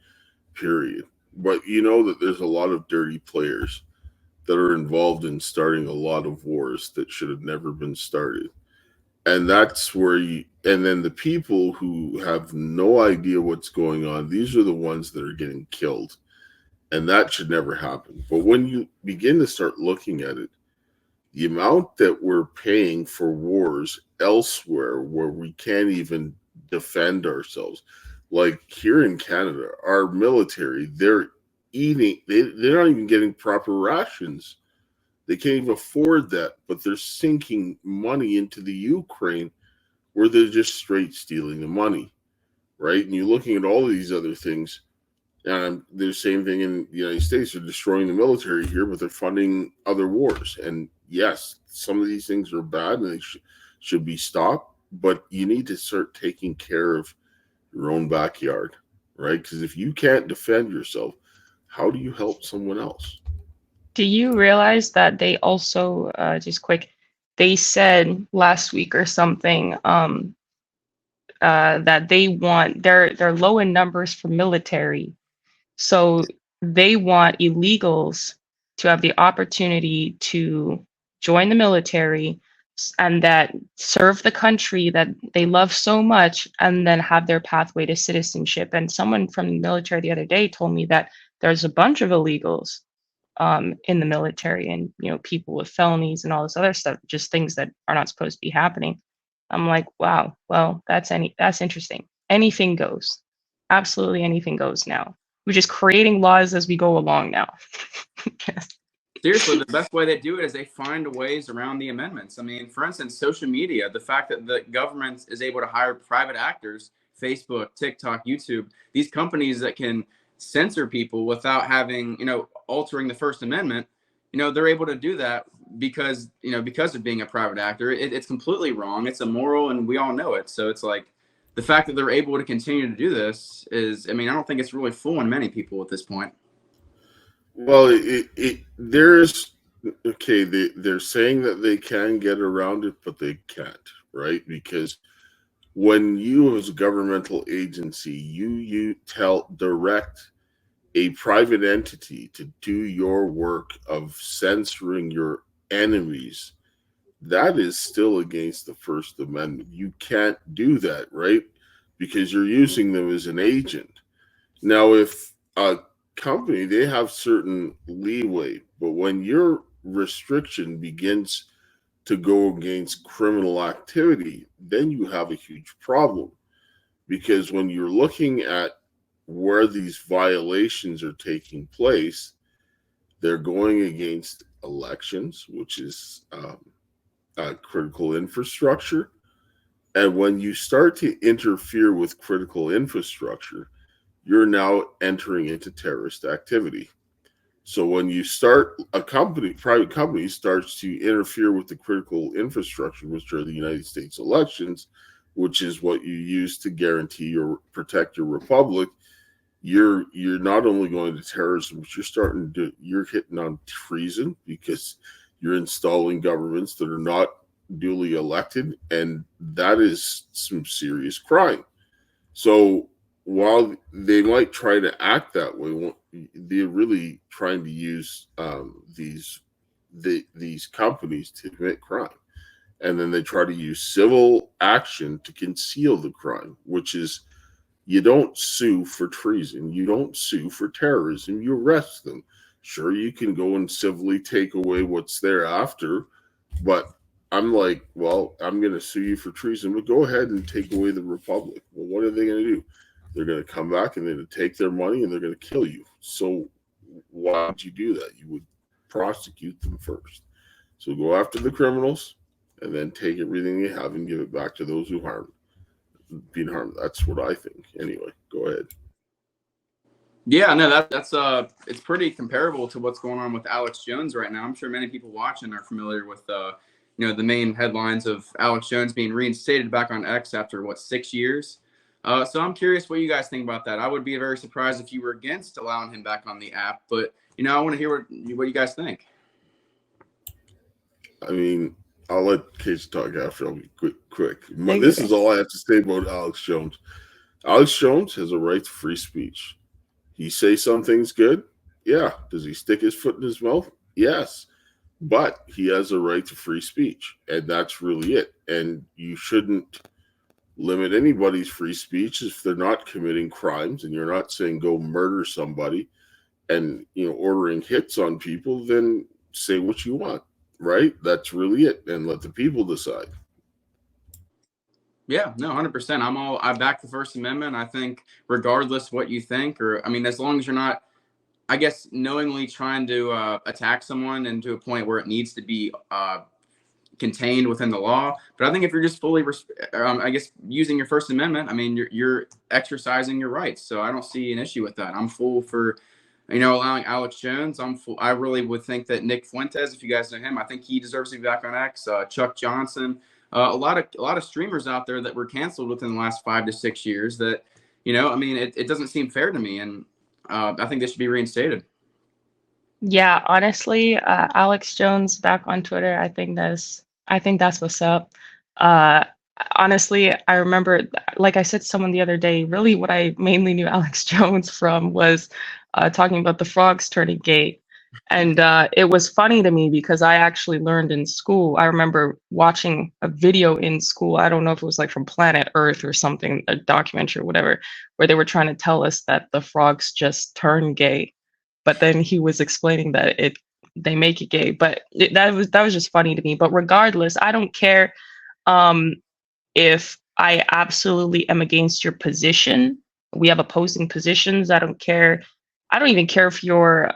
period. But you know that there's a lot of dirty players that are involved in starting a lot of wars that should have never been started. And that's where and then the people who have no idea what's going on, these are the ones that are getting killed. And that should never happen. But when you begin to start looking at it, the amount that we're paying for wars elsewhere where we can't even defend ourselves, like here in Canada, our military, they're not even getting proper rations. They can't even afford that, but they're sinking money into the Ukraine where they're just straight stealing the money, right? And you're looking at all of these other things, and the same thing in the United States. They're destroying the military here, but they're funding other wars. And yes, some of these things are bad and they should be stopped, but you need to start taking care of your own backyard, right? Because if you can't defend yourself, how do you help someone else? Do you realize that they also, just quick, they said last week or something, that they want, they're low in numbers for military. So they want illegals to have the opportunity to join the military and that serve the country that they love so much and then have their pathway to citizenship. And someone from the military the other day told me that there's a bunch of illegals in the military and people with felonies and all this other stuff, just things that are not supposed to be happening. I'm like, wow, well, that's interesting. Anything goes. Absolutely anything goes now. We're just creating laws as we go along now. Yes. Seriously, the best way they do it is they find ways around the amendments. I mean, for instance, social media, the fact that the government is able to hire private actors, Facebook, TikTok, YouTube, these companies that can censor people without having, altering the First Amendment, they're able to do that because of being a private actor. It's completely wrong. It's immoral, and we all know it. So it's like the fact that they're able to continue to do this is, I don't think it's really fooling many people at this point. Well, they're saying that they can get around it, but they can't, right? Because when you, as a governmental agency, you direct a private entity to do your work of censoring your enemies, that is still against the First Amendment. You can't do that, right? Because you're using them as an agent. Now, if a company, they have certain leeway, but when your restriction begins to go against criminal activity, then you have a huge problem. Because when you're looking at where these violations are taking place, they're going against elections, which is critical infrastructure. And when you start to interfere with critical infrastructure, you're now entering into terrorist activity. So when you start private company starts to interfere with the critical infrastructure, which are the United States elections, which is what you use to guarantee or protect your republic, you're not only going to terrorism, but you're hitting on treason because you're installing governments that are not duly elected, and that is some serious crime. So while they might try to act that way, they're really trying to use these companies to commit crime. And then they try to use civil action to conceal the crime, which is, you don't sue for treason. You don't sue for terrorism. You arrest them. Sure, you can go and civilly take away what's there after, but I'm like, well, I'm going to sue you for treason, but go ahead and take away the republic. Well, what are they going to do? They're going to come back and they're going to take their money and they're going to kill you. So why would you do that? You would prosecute them first. So go after the criminals and then take everything you have and give it back to those who been harmed. That's what I think. Anyway, go ahead. Yeah, no, that's it's pretty comparable to what's going on with Alex Jones right now. I'm sure many people watching are familiar with the main headlines of Alex Jones being reinstated back on X after 6 years. So I'm curious what you guys think about that. I would be very surprised if you were against allowing him back on the app, but I want to hear what you guys think. I mean, I'll let Kacee talk after. I'll be quick. This is all I have to say about Alex Jones. Alex Jones has a right to free speech. He say something's good. Yeah. Does he stick his foot in his mouth? Yes. But he has a right to free speech, and that's really it. And you shouldn't limit anybody's free speech if they're not committing crimes, and you're not saying go murder somebody and ordering hits on people. Then say what you want, right? That's really it, and let the people decide. Yeah, no, 100%. I back the First Amendment. I think regardless what you think, as long as you're not, I guess, knowingly trying to attack someone and to a point where it needs to be contained within the law. But I think if you're just fully, using your First Amendment, you're exercising your rights. So I don't see an issue with that. I'm full for, allowing Alex Jones. I really would think that Nick Fuentes, if you guys know him, I think he deserves to be back on X. Chuck Johnson. A lot of streamers out there that were canceled within the last 5 to 6 years that, it doesn't seem fair to me. And I think they should be reinstated. Yeah, honestly, Alex Jones back on Twitter, I think that's what's up. Honestly, I remember, like I said to someone the other day, really what I mainly knew Alex Jones from was talking about the frogs turning gay. And it was funny to me because I actually learned in school. I remember watching a video in school. I don't know if it was like from Planet Earth or something, a documentary or whatever, where they were trying to tell us that the frogs just turn gay. But then he was explaining that they make it gay. But that was just funny to me. But regardless, I don't care if I absolutely am against your position. We have opposing positions. I don't care. I don't even care if you're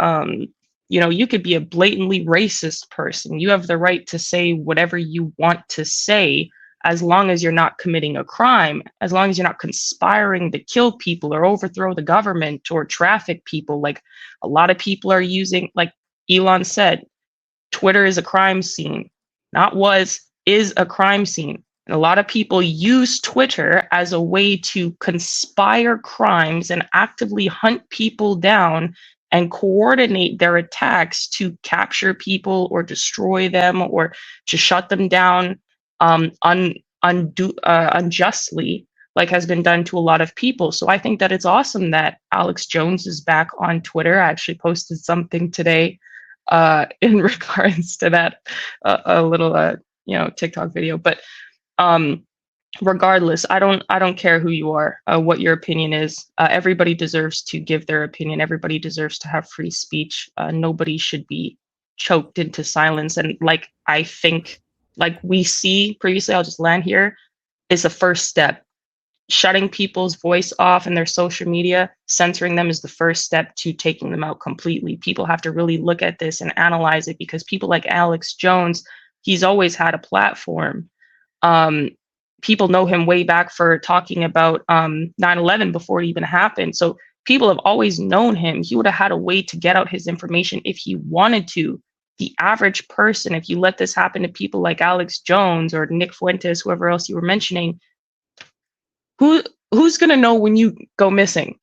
you could be a blatantly racist person. You have the right to say whatever you want to say, as long as you're not committing a crime, as long as you're not conspiring to kill people or overthrow the government or traffic people. Like a lot of people are using, like Elon said, Twitter is a crime scene. Is a crime scene. And a lot of people use Twitter as a way to conspire crimes and actively hunt people down and coordinate their attacks to capture people or destroy them or to shut them down unjustly, like has been done to a lot of people. So I think that it's awesome that Alex Jones is back on Twitter. I actually posted something today in regards to that, a little TikTok video. But regardless, I don't care who you are, what your opinion is. Everybody deserves to give their opinion. Everybody deserves to have free speech. Nobody should be choked into silence. And I think, like we see previously, I'll just land here, is the first step. Shutting people's voice off in their social media, censoring them, is the first step to taking them out completely. People have to really look at this and analyze it, because people like Alex Jones, he's always had a platform. People know him way back for talking about 9/11 before it even happened. So people have always known him. He would have had a way to get out his information if he wanted to. The average person, if you let this happen to people like Alex Jones or Nick Fuentes, whoever else you were mentioning, who's gonna know when you go missing?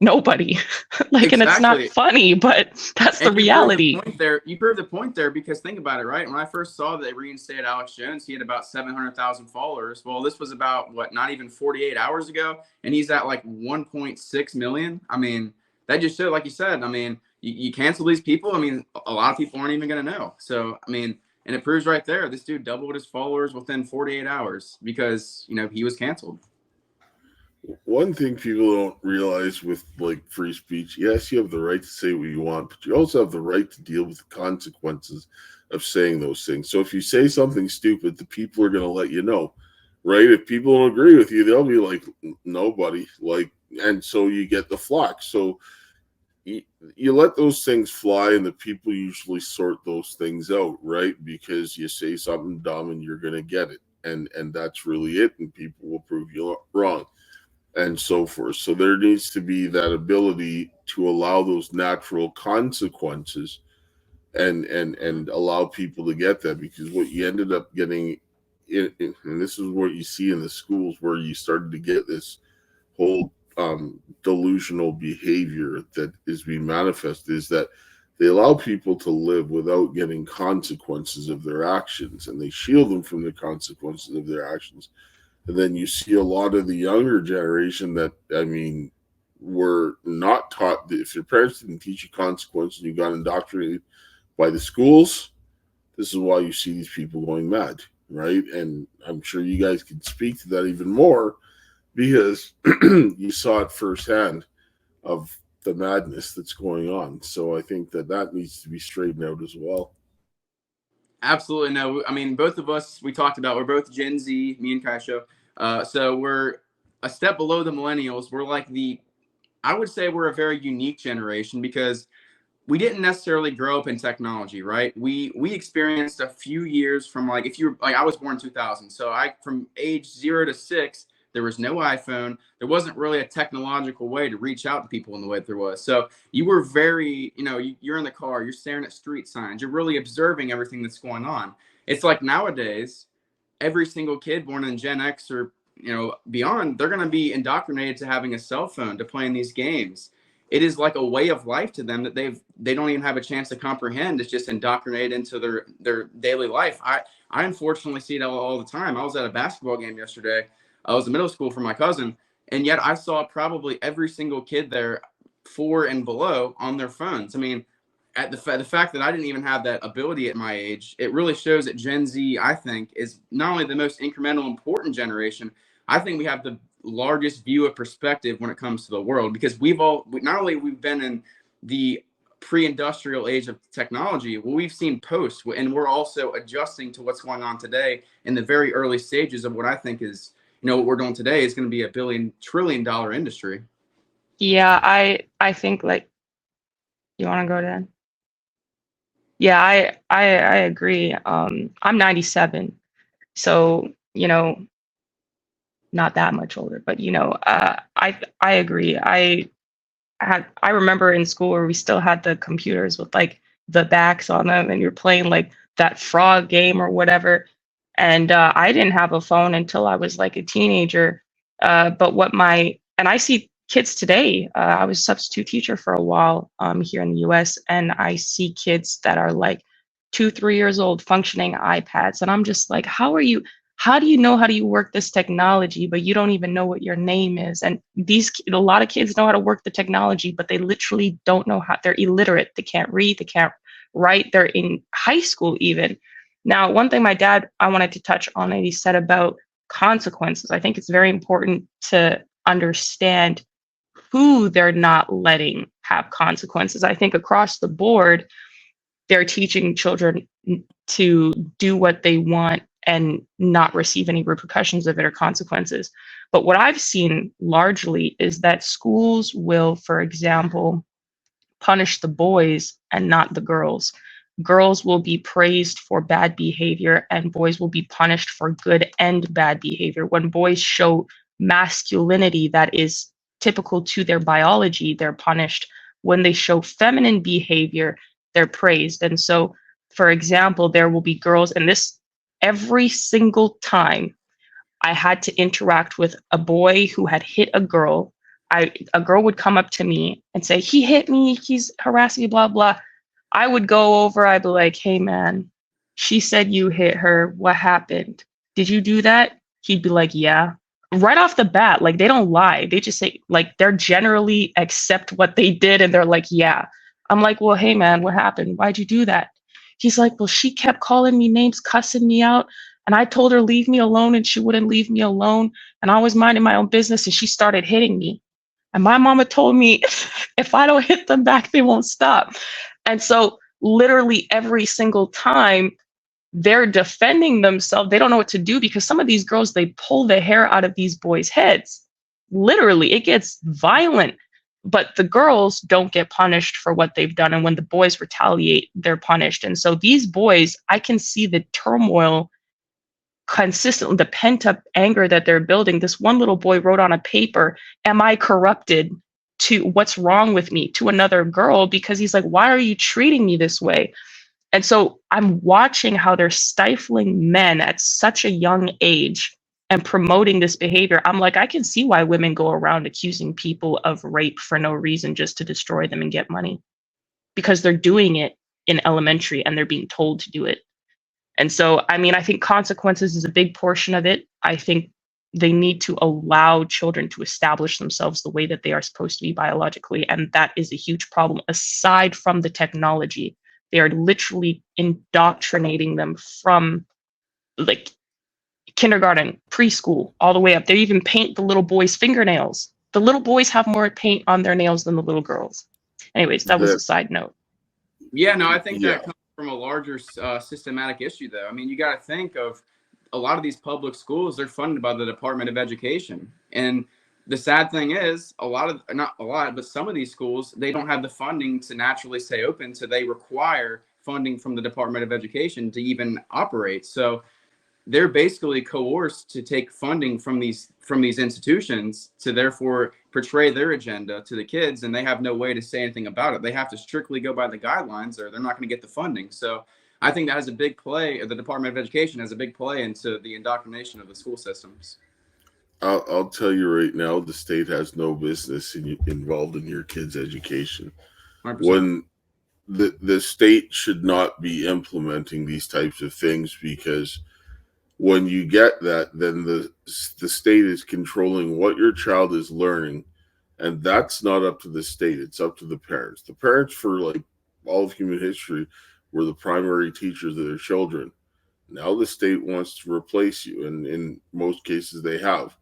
Nobody. Exactly. And it's not funny, but that's the reality. You proved the point there, because think about it, right? When I first saw that they reinstated Alex Jones, he had about 700,000 followers. Well, this was about not even 48 hours ago, and he's at 1.6 million. That just showed, like you said, you cancel these people. A lot of people aren't even gonna know. So and it proves right there, this dude doubled his followers within 48 hours because he was canceled. One thing people don't realize with free speech, yes, you have the right to say what you want, but you also have the right to deal with the consequences of saying those things. So if you say something stupid, the people are going to let you know, right? If people don't agree with you, they'll be like, nobody, and so you get the flock. So you let those things fly, and the people usually sort those things out, right? Because you say something dumb and you're going to get it. And that's really it. And people will prove you wrong and so forth. So there needs to be that ability to allow those natural consequences and allow people to get that, because what you ended up getting and this is what you see in the schools where you started to get this whole delusional behavior that is being manifested, is that they allow people to live without getting consequences of their actions, and they shield them from the consequences of their actions. And then you see a lot of the younger generation that, I mean, were not taught that if your parents didn't teach you consequences and you got indoctrinated by the schools, this is why you see these people going mad, right? And I'm sure you guys can speak to that even more, because you saw it firsthand of the madness that's going on. So I think that needs to be straightened out as well. Absolutely. No, I mean, both of us, we talked about, we're both Gen Z, me and Kaisha. So we're a step below the millennials. We're like I would say we're a very unique generation, because we didn't necessarily grow up in technology, right? We experienced a few years from, like, if you were, like, I was born in 2000. So from age 0 to 6, there was no iPhone. There wasn't really a technological way to reach out to people in the way that there was. So you were very, you're in the car, you're staring at street signs, you're really observing everything that's going on. It's like nowadays, every single kid born in Gen X or beyond, they're going to be indoctrinated to having a cell phone, to playing these games. It is like a way of life to them that they don't even have a chance to comprehend. It's just indoctrinated into their daily life. I unfortunately see it all the time. I was at a basketball game yesterday. I was in middle school for my cousin, and yet I saw probably every single kid there, 4 and below, on their phones. I mean, at the fact that I didn't even have that ability at my age, it really shows that Gen Z, I think, is not only the most incremental important generation, I think we have the largest view of perspective when it comes to the world, because not only we've been in the pre-industrial age of technology, well, we've seen post, and we're also adjusting to what's going on today in the very early stages of what I think is, what we're doing today is going to be a $1 trillion industry. Yeah, I think, like, you want to go then? Yeah, I agree. I'm 97, so not that much older, but I agree. I remember in school where we still had the computers with, like, the backs on them, and you're playing, like, that frog game or whatever. And I didn't have a phone until I was, like, a teenager. And I see kids today. I was a substitute teacher for a while here in the US, and I see kids that are like 2, 3 years old functioning iPads. And I'm just like, how do you know how do you work this technology, but you don't even know what your name is? And a lot of kids know how to work the technology, but they literally don't know how. They're illiterate. They can't read, they can't write. They're in high school even. Now, one thing I wanted to touch on, and he said about consequences. I think it's very important to understand who they're not letting have consequences. I think across the board, they're teaching children to do what they want and not receive any repercussions of it or consequences. But what I've seen largely is that schools will, for example, punish the boys and not the girls. Girls will be praised for bad behavior, and boys will be punished for good and bad behavior. When boys show masculinity that is typical to their biology, they're punished. When they show feminine behavior, they're praised. And so, for example, there will be girls, and this every single time I had to interact with a boy who had hit a girl, a girl would come up to me and say, "He hit me, he's harassing me, blah, blah." I would go over, I'd be like, "Hey man, she said you hit her. What happened? Did you do that?" He'd be like, "Yeah." Right off the bat, like, they don't lie. They just say, like, they're generally accept what they did, and they're like, "Yeah." I'm like, "Well, hey man, what happened? Why'd you do that?" He's like, "Well, she kept calling me names, cussing me out. And I told her, leave me alone, and she wouldn't leave me alone. And I was minding my own business, and she started hitting me. And my mama told me if I don't hit them back, they won't stop." And so literally every single time they're defending themselves, they don't know what to do, because some of these girls, they pull the hair out of these boys' heads. Literally, it gets violent. but the girls don't get punished for what they've done. And when the boys retaliate, they're punished. And so these boys, I can see the turmoil consistently, the pent up anger that they're building. This one little boy wrote on a paper, "Am I corrupted? To what's wrong with me?" to another girl, because he's like, "Why are you treating me this way?" And so I'm watching how they're stifling men at such a young age and promoting this behavior. I'm like, I can see why women go around accusing people of rape for no reason, just to destroy them and get money, because they're doing it in elementary and they're being told to do it. And so, I mean, I think consequences is a big portion of it. I think they need to allow children to establish themselves the way that they are supposed to be biologically. And that is a huge problem. Aside from the technology, they are literally indoctrinating them from like kindergarten, preschool, all the way up. They even paint the little boys' fingernails. The little boys have more paint on their nails than the little girls. Anyways, that was a side note. Yeah, no, I think that comes from a larger systematic issue, though. I mean, you got to think of a lot of these public schools, they're funded by the Department of Education. And the sad thing is, not a lot, but some of these schools, they don't have the funding to naturally stay open. So they require funding from the Department of Education to even operate. So they're basically coerced to take funding from these institutions to therefore portray their agenda to the kids, and they have no way to say anything about it. They have to strictly go by the guidelines, or they're not going to get the funding. So I think that has a big play, or the Department of Education has a big play into the indoctrination of the school systems. I'll tell you right now, the state has no business involved in your kids' education. 100%. When the state should not be implementing these types of things, because when you get that, then the state is controlling what your child is learning, and that's not up to the state. It's up to the parents. The parents, for like all of human history, were the primary teachers of their children. Now the state wants to replace you, and in most cases they have.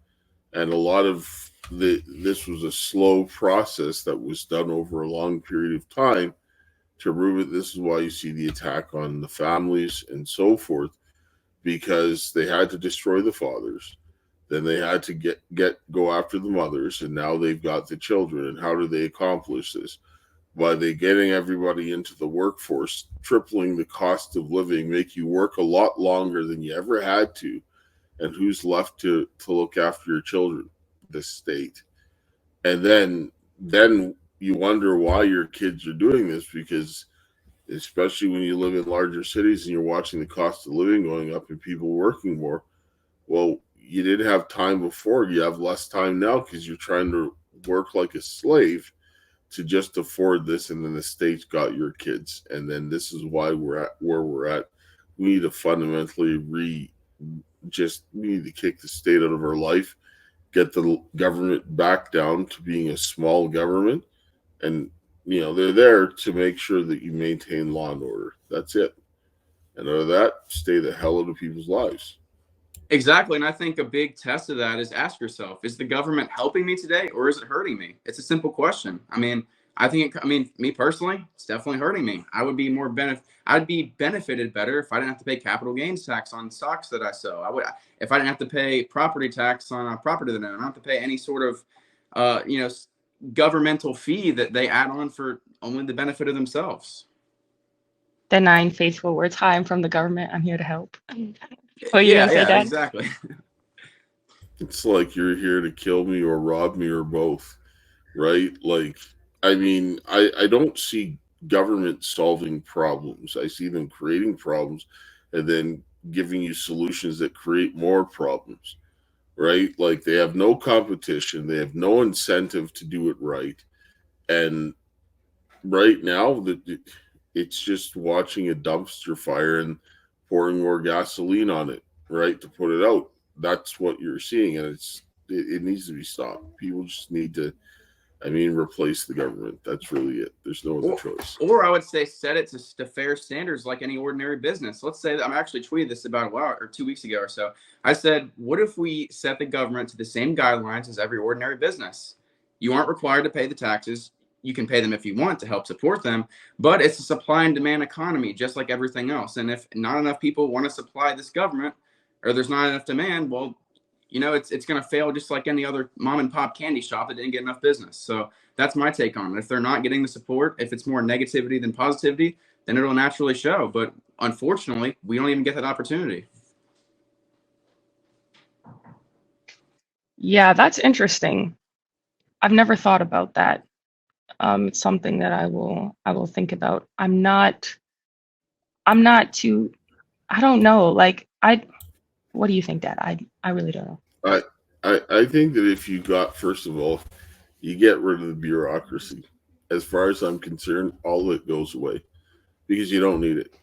And a lot of this was a slow process that was done over a long period of time to remove it. This is why you see the attack on the families and so forth, because they had to destroy the fathers, then they had to go after the mothers, and now they've got the children. And how do they accomplish this? By they getting everybody into the workforce, tripling the cost of living, make you work a lot longer than you ever had to. And who's left to look after your children? The state. And then you wonder why your kids are doing this, because especially when you live in larger cities and you're watching the cost of living going up and people working more. Well, you didn't have time before. You have less time now because you're trying to work like a slave to just afford this. And then the state's got your kids. And then this is why we're at where we're at. We need to fundamentally we need to kick the state out of our life, get the government back down to being a small government. And they're there to make sure that you maintain law and order. That's it. And out of that, stay the hell out of people's lives. Exactly. And I think a big test of that is ask yourself, is the government helping me today, or is it hurting me? It's a simple question. I mean, me personally, it's definitely hurting me. I'd be benefited better if I didn't have to pay capital gains tax on stocks that I sell. If I didn't have to pay property tax on a property that I own. I don't have to pay any sort of, governmental fee that they add on for only the benefit of themselves. The 9 faithful words. Hi, I'm from the government. I'm here to help. What you gonna say, Dad? Exactly. It's like you're here to kill me or rob me or both, right? Like, I mean, I don't see government solving problems. I see them creating problems and then giving you solutions that create more problems. Right? Like, they have no competition. They have no incentive to do it right. And right now, it's just watching a dumpster fire and pouring more gasoline on it, right, to put it out. That's what you're seeing. And it needs to be stopped. People just need to, replace the government. That's really it. There's no other choice. Or I would say set it to fair standards like any ordinary business. Let's say that I actually tweeted this about 2 weeks ago or so. I said, what if we set the government to the same guidelines as every ordinary business? You aren't required to pay the taxes. You can pay them if you want to help support them, but it's a supply and demand economy, just like everything else. And if not enough people want to supply this government, or there's not enough demand, well, you know, it's going to fail just like any other mom and pop candy shop that didn't get enough business. So that's my take on it. If they're not getting the support, if it's more negativity than positivity, then it'll naturally show. But unfortunately, we don't even get that opportunity. Yeah, that's interesting. I've never thought about that. It's something that I will think about. I'm not too, I don't know. Like what do you think, Dad? I really don't know. I think that if you got, first of all, you get rid of the bureaucracy. As far as I'm concerned, all of it goes away because you don't need it.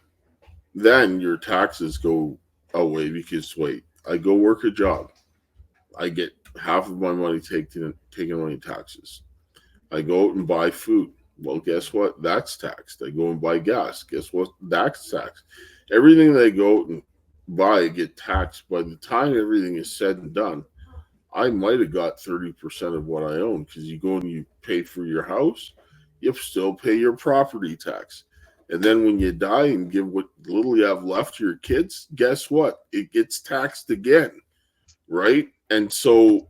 Then your taxes go away because, wait, I go work a job. I get half of my money taken away in taxes. I go out and buy food. Well, guess what? That's taxed. I go and buy gas. Guess what? That's taxed. Everything that I go out and buy get taxed. By the time everything is said and done, I might have got 30% of what I own because you go and you pay for your house, you still pay your property tax. And then when you die and give what little you have left to your kids, guess what? It gets taxed again, right? And so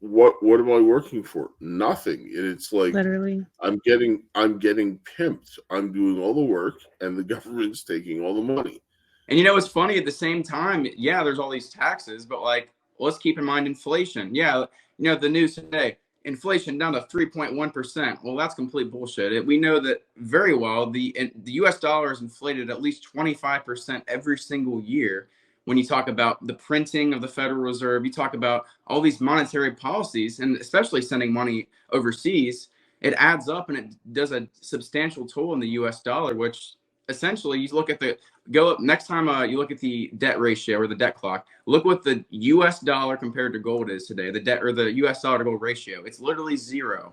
what am I working for? Nothing. And it's like Literally. I'm getting pimped. I'm doing all the work and the government's taking all the money. And you know, it's funny at the same time, yeah, there's all these taxes, but like, let's keep in mind inflation. Yeah, you know, the news today, inflation down to 3.1%. Well, that's complete bullshit. We know that very well. The US dollar is inflated at least 25% every single year. When you talk about the printing of the Federal Reserve, you talk about all these monetary policies, and especially sending money overseas, it adds up and it does a substantial toll in the US dollar, which essentially you look at the go up next time you look at the debt ratio or the debt clock. Look what the US dollar compared to gold is today. The debt or the US dollar to gold ratio. It's literally zero.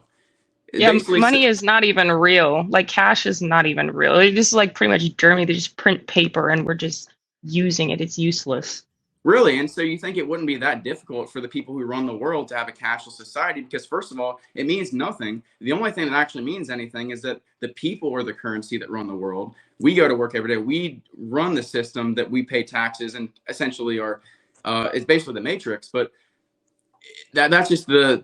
Yeah, Basically, money is not even real. Like cash is not even real. It's just like pretty much Germany. They just print paper and we're just using it. It's useless. really. And so you think it wouldn't be that difficult for the people who run the world to have a cashless society? Because first of all, it means nothing. The only thing that actually means anything is that the people are the currency that run the world. We go to work every day. We run the system that we pay taxes and essentially are, it's basically the matrix. But that's just the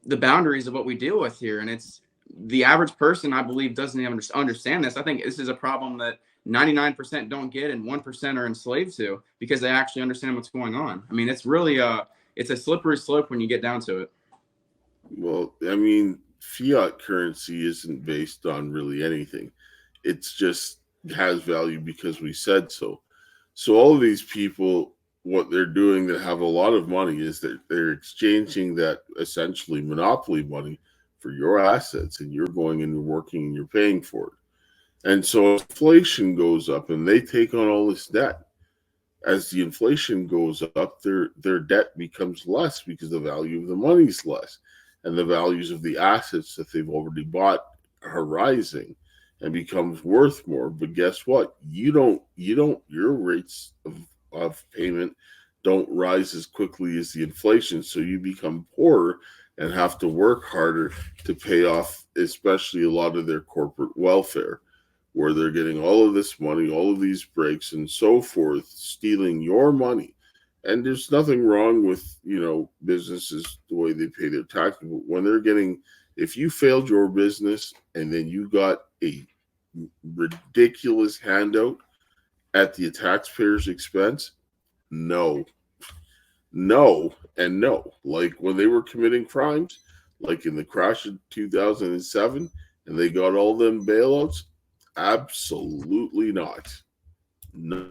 boundaries of what we deal with here. And it's the average person, I believe, doesn't even understand this. I think this is a problem that 99% don't get and 1% are enslaved to because they actually understand what's going on. I mean, it's really it's a slippery slope when you get down to it. Well, I mean, fiat currency isn't based on really anything. It's just has value because we said so. So all of these people, what they're doing that have a lot of money is that they're exchanging that essentially monopoly money for your assets, and you're going and you're working and you're paying for it. And so inflation goes up and they take on all this debt. As the inflation goes up, their debt becomes less because the value of the money is less. And the values of the assets that they've already bought are rising and becomes worth more. But guess what? Your rates of payment don't rise as quickly as the inflation. So you become poorer and have to work harder to pay off, especially a lot of their corporate welfare, where they're getting all of this money, all of these breaks and so forth, stealing your money. And there's nothing wrong with, businesses, the way they pay their taxes. But when they're getting, if you failed your business and then you got a ridiculous handout at the taxpayer's expense, no, and no. Like when they were committing crimes, like in the crash of 2007, and they got all them bailouts, absolutely not. No.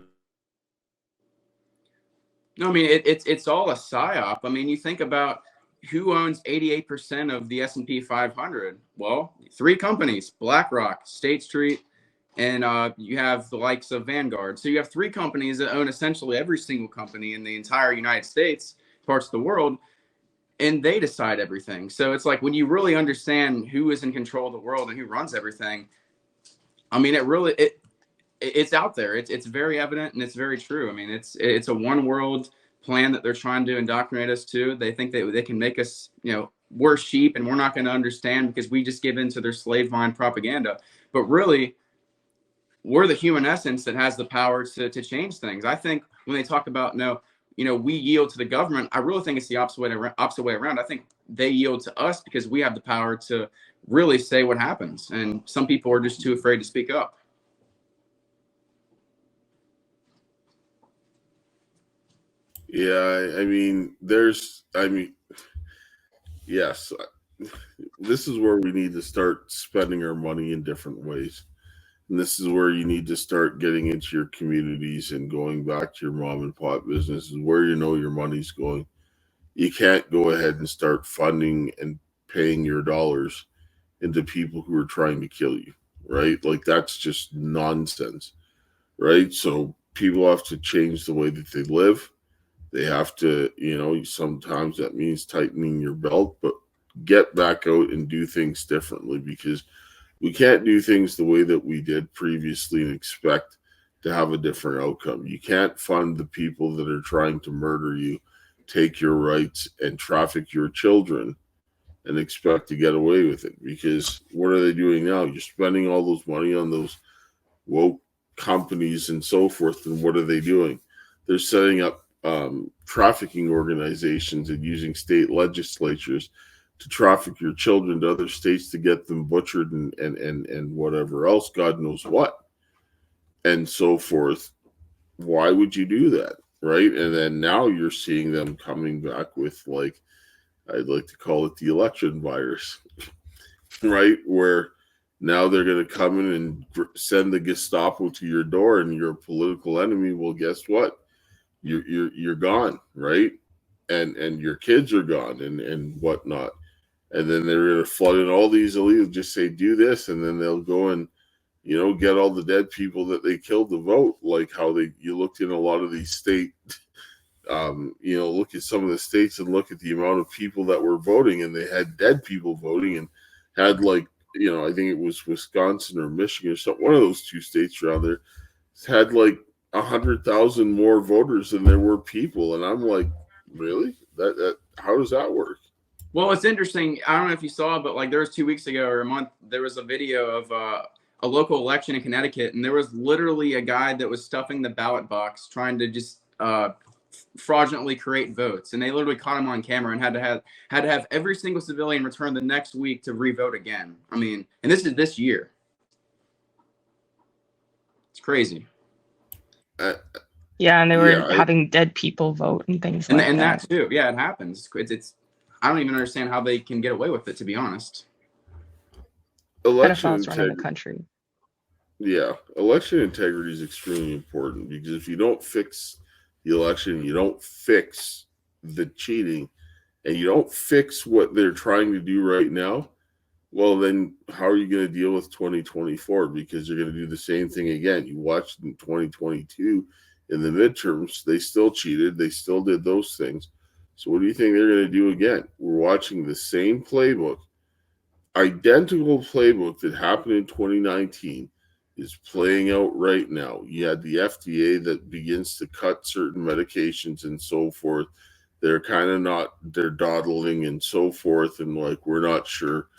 No, I mean it's all a psyop. I mean, you think about who owns 88% of the S&P 500. Well, three companies: BlackRock, State Street, and you have the likes of Vanguard. So you have three companies that own essentially every single company in the entire United States, parts of the world, and they decide everything. So it's like when you really understand who is in control of the world and who runs everything, I mean, it's out there. It's very evident and it's very true. I mean, it's a one world plan that they're trying to indoctrinate us to. They think that they can make us, we're sheep and we're not going to understand because we just give in to their slave mind propaganda. But really, we're the human essence that has the power to change things. I think when they talk about, we yield to the government. I really think it's the opposite way around. I think they yield to us because we have the power to really say what happens. And some people are just too afraid to speak up. Yeah, yes, this is where we need to start spending our money in different ways. And this is where you need to start getting into your communities and going back to your mom and pop businesses where you know your money's going. You can't go ahead and start funding and paying your dollars into people who are trying to kill you, right? Like that's just nonsense, right? So people have to change the way that they live. They have to, sometimes that means tightening your belt, but get back out and do things differently because we can't do things the way that we did previously and expect to have a different outcome. You can't fund the people that are trying to murder you, take your rights, and traffic your children and expect to get away with it because what are they doing now? You're spending all those money on those woke companies and so forth, and what are they doing? They're setting up trafficking organizations and using state legislatures to traffic your children to other states to get them butchered and whatever else, God knows what, and so forth. Why would you do that, right? And then now you're seeing them coming back with, like, I'd like to call it the election virus, right? Where now they're going to come in and send the Gestapo to your door and you're a political enemy. Well, guess what? You're gone, right? And your kids are gone and whatnot. And then they're going to flood in all these illegals, just say, do this. And then they'll go and, get all the dead people that they killed to vote. Like how you looked in a lot of these state, look at some of the states and look at the amount of people that were voting and they had dead people voting and had I think it was Wisconsin or Michigan or something, one of those two states around there had 100,000 more voters than there were people. And I'm like, really? That how does that work? Well, it's interesting. I don't know if you saw, but there was 2 weeks ago or a month, there was a video of a local election in Connecticut, and there was literally a guy that was stuffing the ballot box trying to just fraudulently create votes, and they literally caught him on camera and had to have every single civilian return the next week to re-vote again. I mean, and this is this year. It's crazy. Yeah, and they were having dead people vote and things like that. And that too. Yeah, it happens. It's I don't even understand how they can get away with it, to be honest. Pedophiles running the country. Yeah, election integrity is extremely important because if you don't fix the election, you don't fix the cheating, and you don't fix what they're trying to do right now, well, then how are you going to deal with 2024? Because you're going to do the same thing again. You watched in 2022 in the midterms, they still cheated. They still did those things. So what do you think they're going to do again? We're watching the same playbook, identical playbook that happened in 2019 is playing out right now. You had the FDA that begins to cut certain medications and so forth. They're kind of they're dawdling and so forth, and we're not sure.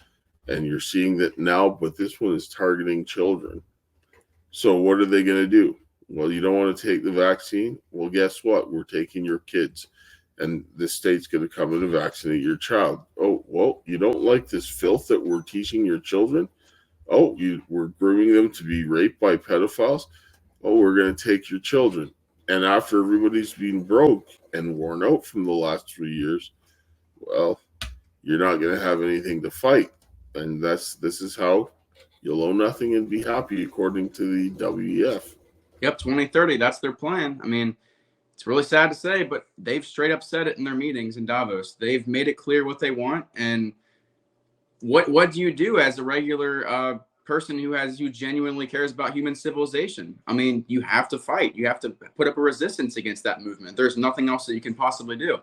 And you're seeing that now, but this one is targeting children. So what are they going to do? Well, you don't want to take the vaccine? Well, guess what? We're taking your kids. And the state's going to come in and vaccinate your child. Oh, well, you don't like this filth that we're teaching your children? Oh, we're grooming them to be raped by pedophiles? Oh, we're going to take your children. And after everybody's been broke and worn out from the last 3 years, well, you're not going to have anything to fight. And this is how you'll own nothing and be happy, according to the WEF. Yep, 2030, that's their plan. I mean, it's really sad to say, but they've straight up said it in their meetings in Davos. They've made it clear what they want. And what do you do as a regular person who genuinely cares about human civilization? I mean, you have to fight. You have to put up a resistance against that movement. There's nothing else that you can possibly do.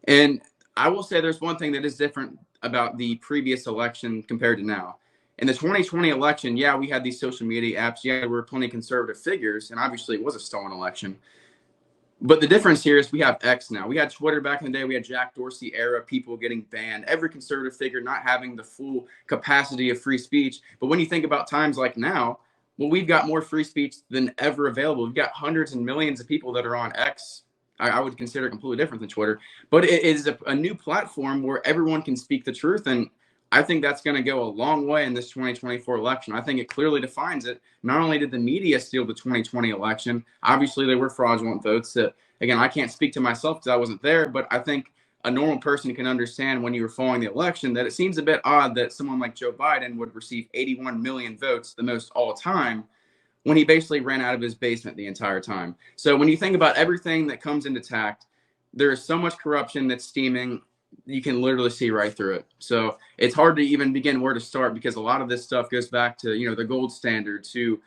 And I will say there's one thing that is different about the previous election compared to now. In the 2020 election, yeah, we had these social media apps. Yeah, there were plenty of conservative figures, and obviously it was a stolen election. But the difference here is we have X now. We had Twitter back in the day. We had Jack Dorsey era people getting banned. Every conservative figure not having the full capacity of free speech. But when you think about times like now, well, we've got more free speech than ever available. We've got hundreds and millions of people that are on X I would consider it completely different than Twitter, but it is a new platform where everyone can speak the truth. And I think that's going to go a long way in this 2024 election. I think it clearly defines it. Not only did the media steal the 2020 election, obviously there were fraudulent votes that, again, I can't speak to myself because I wasn't there, but I think a normal person can understand when you were following the election that it seems a bit odd that someone like Joe Biden would receive 81 million votes, the most all time, when he basically ran out of his basement the entire time. So when you think about everything that comes into tact, there is so much corruption that's steaming, you can literally see right through it. So it's hard to even begin where to start, because a lot of this stuff goes back to, the gold standard, to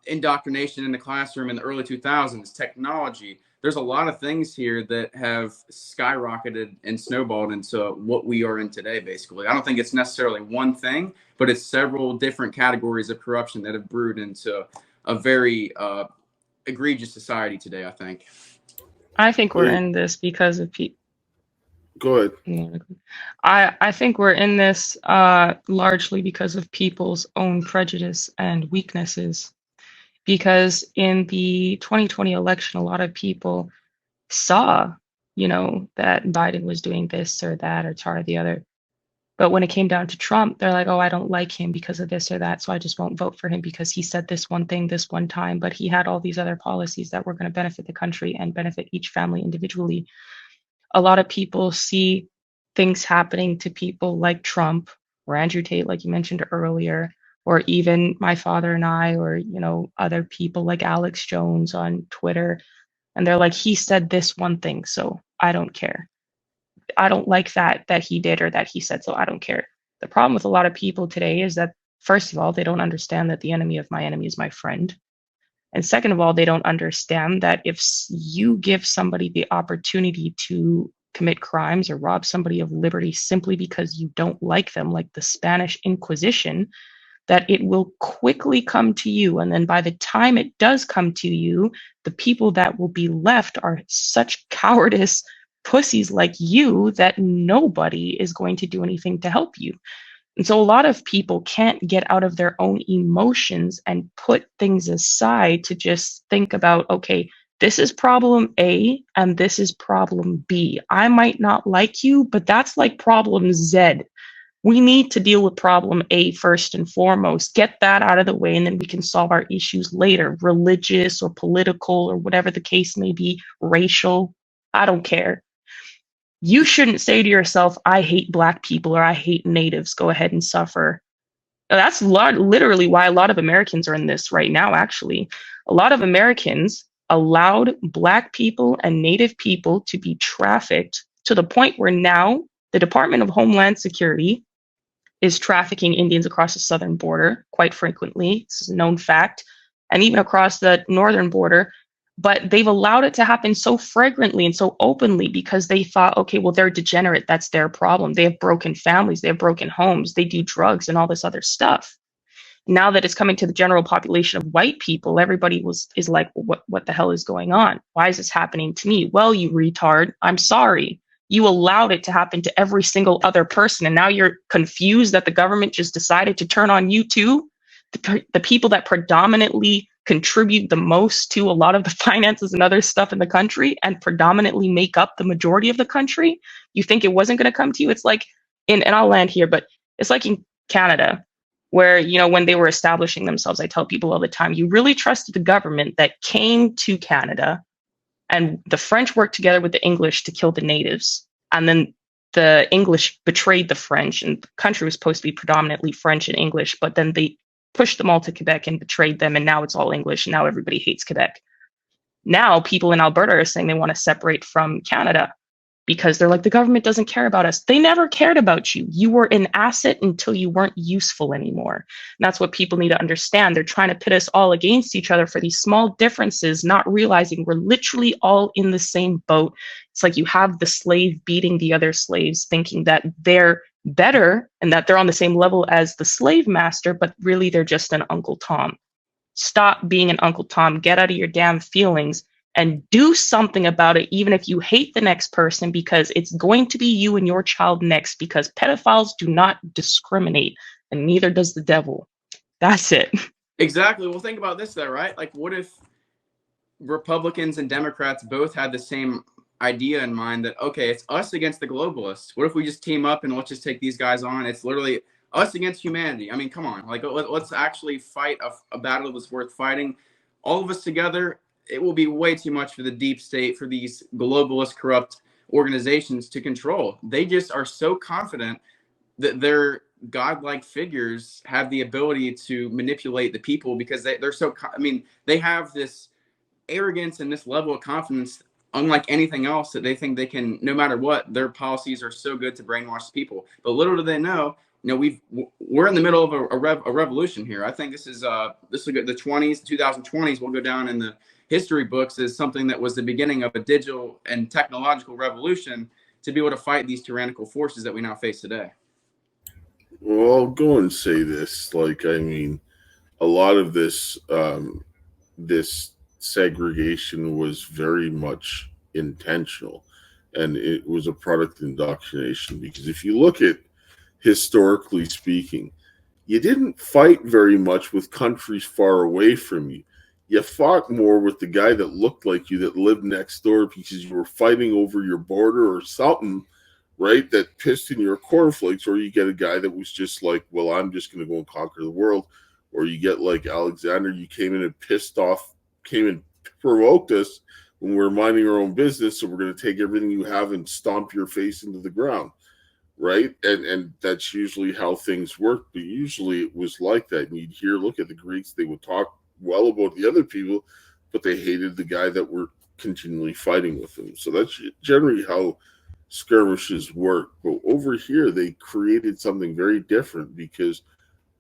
indoctrination in the classroom in the early 2000s, technology. There's a lot of things here that have skyrocketed and snowballed into what we are in today, basically. I don't think it's necessarily one thing, but it's several different categories of corruption that have brewed into a very egregious society today, I think. I think we're in this because of people. Go ahead. I think we're in this largely because of people's own prejudice and weaknesses. Because in the 2020 election, a lot of people saw, that Biden was doing this or that or tar or the other. But when it came down to Trump, they're like, oh, I don't like him because of this or that, so I just won't vote for him because he said this one thing this one time, but he had all these other policies that were going to benefit the country and benefit each family individually. A lot of people see things happening to people like Trump or Andrew Tate, like you mentioned earlier, or even my father and I, or, other people like Alex Jones on Twitter. And they're like, he said this one thing, so I don't care. I don't like that he did or that he said, so I don't care. The problem with a lot of people today is that, first of all, they don't understand that the enemy of my enemy is my friend. And second of all, they don't understand that if you give somebody the opportunity to commit crimes or rob somebody of liberty simply because you don't like them, like the Spanish Inquisition, that it will quickly come to you. And then by the time it does come to you, the people that will be left are such cowardice pussies like you that nobody is going to do anything to help you. And so a lot of people can't get out of their own emotions and put things aside to just think about, okay, this is problem A and this is problem B. I might not like you, but that's like problem Z. We need to deal with problem A first and foremost, get that out of the way, and then we can solve our issues later, religious or political or whatever the case may be, racial, I don't care. You shouldn't say to yourself, I hate Black people or I hate natives, go ahead and suffer. That's literally why a lot of Americans are in this right now, actually. A lot of Americans allowed Black people and Native people to be trafficked to the point where now the Department of Homeland Security is trafficking Indians across the southern border quite frequently. This is a known fact. And even across the northern border. But they've allowed it to happen so flagrantly and so openly because they thought, okay, well, they're degenerate. That's their problem. They have broken families. They have broken homes. They do drugs and all this other stuff. Now that it's coming to the general population of white people, everybody is like, well, what the hell is going on? Why is this happening to me? Well, you retard, I'm sorry. You allowed it to happen to every single other person. And now you're confused that the government just decided to turn on you too? The people that predominantly contribute the most to a lot of the finances and other stuff in the country and predominantly make up the majority of the country, you think it wasn't going to come to you? It's like and I'll land here, but it's like in Canada, where, when they were establishing themselves, I tell people all the time, you really trusted the government that came to Canada, and the French worked together with the English to kill the natives. And then the English betrayed the French, and the country was supposed to be predominantly French and English, but then they pushed them all to Quebec and betrayed them, and now it's all English, and now everybody hates Quebec. Now people in Alberta are saying they want to separate from Canada because they're like, the government doesn't care about us. They never cared about you. You were an asset until you weren't useful anymore. And that's what people need to understand. They're trying to pit us all against each other for these small differences, not realizing we're literally all in the same boat. It's like you have the slave beating the other slaves, thinking that they're better and that they're on the same level as the slave master, but really they're just an Uncle Tom. Stop being an Uncle Tom. Get out of your damn feelings and do something about it, even if you hate the next person, because it's going to be you and your child next, because pedophiles do not discriminate, and neither does the devil. That's it. Exactly. Well, think about this though, right? Like, what if Republicans and Democrats both had the same idea in mind that, okay, it's us against the globalists. What if we just team up and let's just take these guys on? It's literally us against humanity. I mean, come on, like let's actually fight a battle that's worth fighting. All of us together, it will be way too much for the deep state, for these globalist, corrupt organizations to control. They just are so confident that their godlike figures have the ability to manipulate the people because they're so, I mean, they have this arrogance and this level of confidence unlike anything else that they think they can, no matter what, their policies are so good to brainwash people. But little do they know, we're in the middle of a revolution here. I think this will go, the 2020s will go down in the history books as something that was the beginning of a digital and technological revolution to be able to fight these tyrannical forces that we now face today. Well, I'll go and say this. Like, I mean, a lot of this, this segregation was very much intentional, and it was a product of indoctrination. Because if you look at historically speaking, you didn't fight very much with countries far away from you. You fought more with the guy that looked like you, that lived next door, because you were fighting over your border or something, right? That pissed in your cornflakes. Or you get a guy that was just like, well, I'm just going to go and conquer the world. Or you get like Alexander, you came in and came and provoked us when we were minding our own business. So we're going to take everything you have and stomp your face into the ground. Right. And that's usually how things work. But usually it was like that. And you'd hear, look at the Greeks, they would talk well about the other people, but they hated the guy that were continually fighting with them. So that's generally how skirmishes work. But over here, they created something very different, because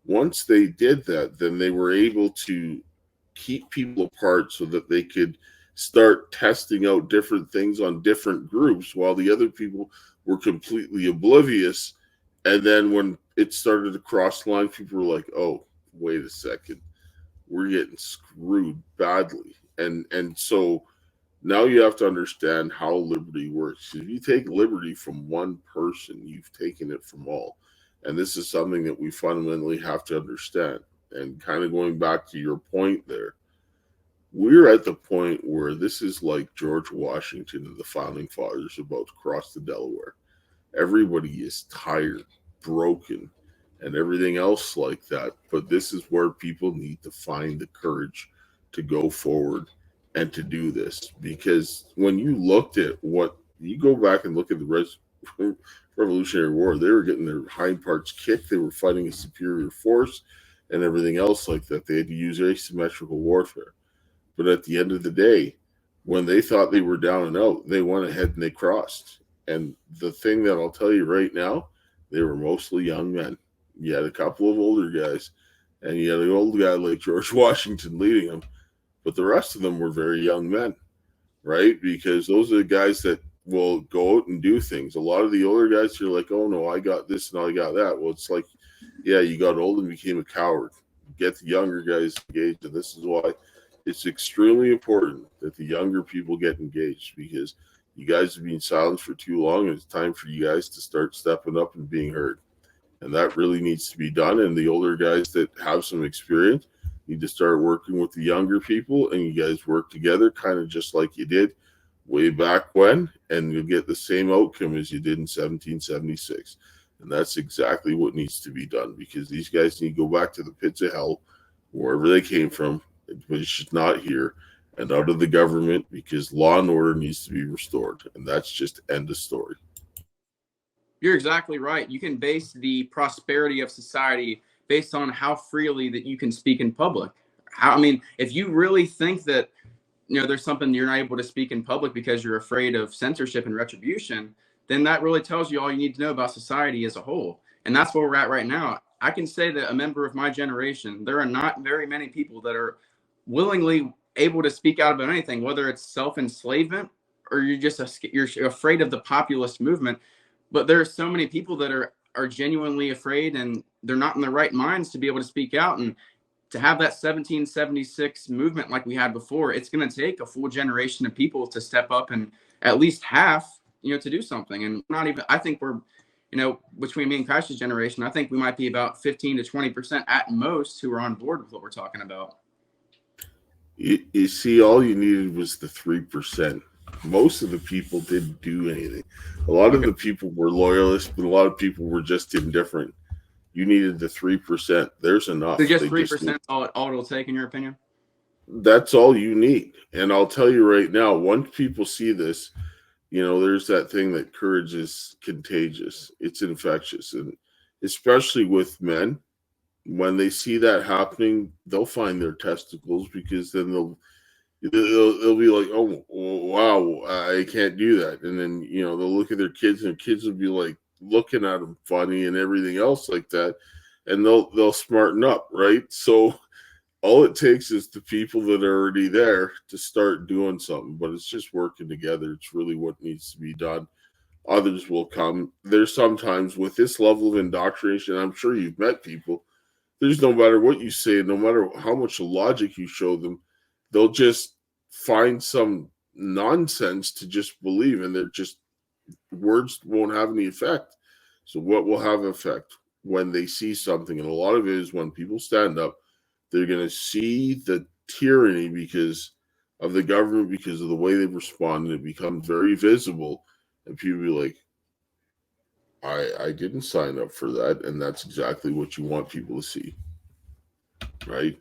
once they did that, then they were able to keep people apart so that they could start testing out different things on different groups while the other people were completely oblivious. And then when it started to cross the line, people were like, oh, wait a second, we're getting screwed badly. And so now you have to understand how liberty works. If you take liberty from one person, you've taken it from all. And this is something that we fundamentally have to understand. And kind of going back to your point there, we're at the point where this is like George Washington and the founding fathers about to cross the Delaware. Everybody is tired, broken, and everything else like that. But this is where people need to find the courage to go forward and to do this. Because when you looked at what, you go back and look at the Revolutionary War, they were getting their hind parts kicked. They were fighting a superior force and everything else like that. They had to use asymmetrical warfare. But at the end of the day, when they thought they were down and out, they went ahead and they crossed. And the thing that I'll tell you right now, they were mostly young men. You had a couple of older guys, and you had an old guy like George Washington leading them. But the rest of them were very young men, right? Because those are the guys that will go out and do things. A lot of the older guys are like, oh, no, I got this and I got that. Well, it's like, yeah, you got old and became a coward. Get the younger guys engaged. And this is why it's extremely important that the younger people get engaged, because you guys have been silent for too long, and it's time for you guys to start stepping up and being heard. And that really needs to be done. And the older guys that have some experience need to start working with the younger people, and you guys work together kind of just like you did way back when, and you'll get the same outcome as you did in 1776. And that's exactly what needs to be done, because these guys need to go back to the pits of hell, wherever they came from, but it's just not here, and out of the government, because law and order needs to be restored. And that's just end of story. You're exactly right. You can base the prosperity of society based on how freely that you can speak in public. I mean, if you really think that, there's something you're not able to speak in public because you're afraid of censorship and retribution, then that really tells you all you need to know about society as a whole. And that's where we're at right now. I can say that a member of my generation, there are not very many people that are willingly able to speak out about anything, whether it's self-enslavement or you're afraid of the populist movement. But there are so many people that are genuinely afraid, and they're not in their right minds to be able to speak out. And to have that 1776 movement like we had before, it's going to take a full generation of people to step up, and at least half, to do something. And not even, I think we're, between me and Kaysha's generation, I think we might be about 15 to 20% at most who are on board with what we're talking about. You see, all you needed was the 3%. Most of the people didn't do anything. A lot of Okay. the people were loyalists, but a lot of people were just indifferent. You needed the 3%. There's So enough. just They just 3% all it'll take, in your opinion? That's all you need. And I'll tell you right now, once people see this, there's that thing that courage is contagious. It's infectious. And especially with men, when they see that happening, they'll find their testicles, because then they'll be like, oh wow, I can't do that. And then they'll look at their kids, and kids will be like looking at them funny and everything else like that, and they'll smarten up, right? So all it takes is the people that are already there to start doing something, but it's just working together. It's really what needs to be done. Others will come. There's sometimes with this level of indoctrination, I'm sure you've met people, there's no matter what you say, no matter how much logic you show them, they'll just find some nonsense to just believe, and they're just, words won't have any effect. So what will have effect? When they see something, and a lot of it is when people stand up, they're going to see the tyranny because of the government, because of the way they've responded. It becomes very visible, and people be like, I didn't sign up for that. And that's exactly what you want people to see, right?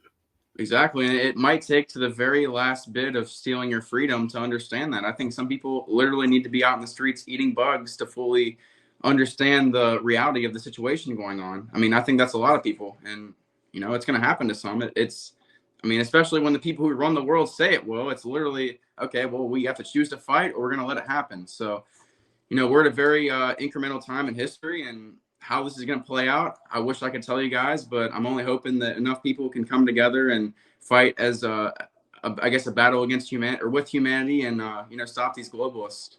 Exactly. And it might take to the very last bit of stealing your freedom to understand that. I think some people literally need to be out in the streets eating bugs to fully understand the reality of the situation going on. I mean, I think that's a lot of people. And, it's going to happen to some. I mean, especially when the people who run the world say it will, it's literally, okay, well, we have to choose to fight, or we're going to let it happen. So, we're at a very incremental time in history, and how this is going to play out, I wish I could tell you guys, but I'm only hoping that enough people can come together and fight as I guess a battle against humanity, or with humanity, and stop these globalists.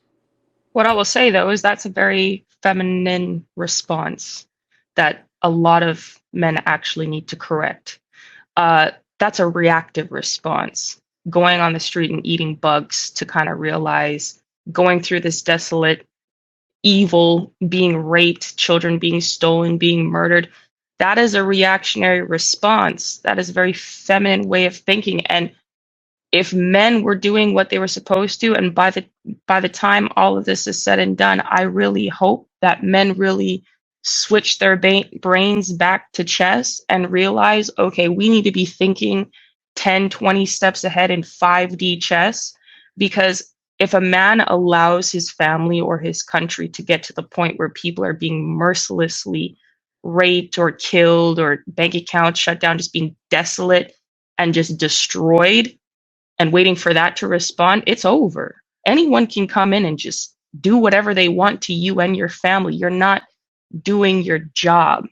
What I will say though is that's a very feminine response that a lot of men actually need to correct. That's a reactive response. Going on the street and eating bugs to kind of realize going through this desolate evil, being raped, children being stolen, being murdered. That is a reactionary response. That is a very feminine way of thinking. And if men were doing what they were supposed to, and by the time all of this is said and done, I really hope that men really switch their brains back to chess and realize, okay, we need to be thinking 10, 20 steps ahead in 5D chess, because if a man allows his family or his country to get to the point where people are being mercilessly raped or killed, or bank accounts shut down, just being desolate and just destroyed, and waiting for that to respond, it's over. Anyone can come in and just do whatever they want to you and your family. You're not doing your job.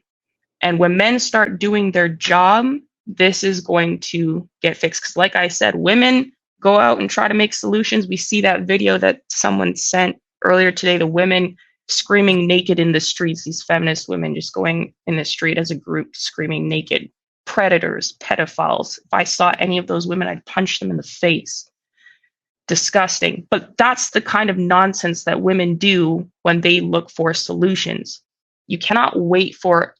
And when men start doing their job, this is going to get fixed. Because, like I said, women go out and try to make solutions. We see that video that someone sent earlier today, the women screaming naked in the streets, these feminist women just going in the street as a group screaming naked. Predators, pedophiles. If I saw any of those women, I'd punch them in the face. Disgusting. But that's the kind of nonsense that women do when they look for solutions. You cannot wait for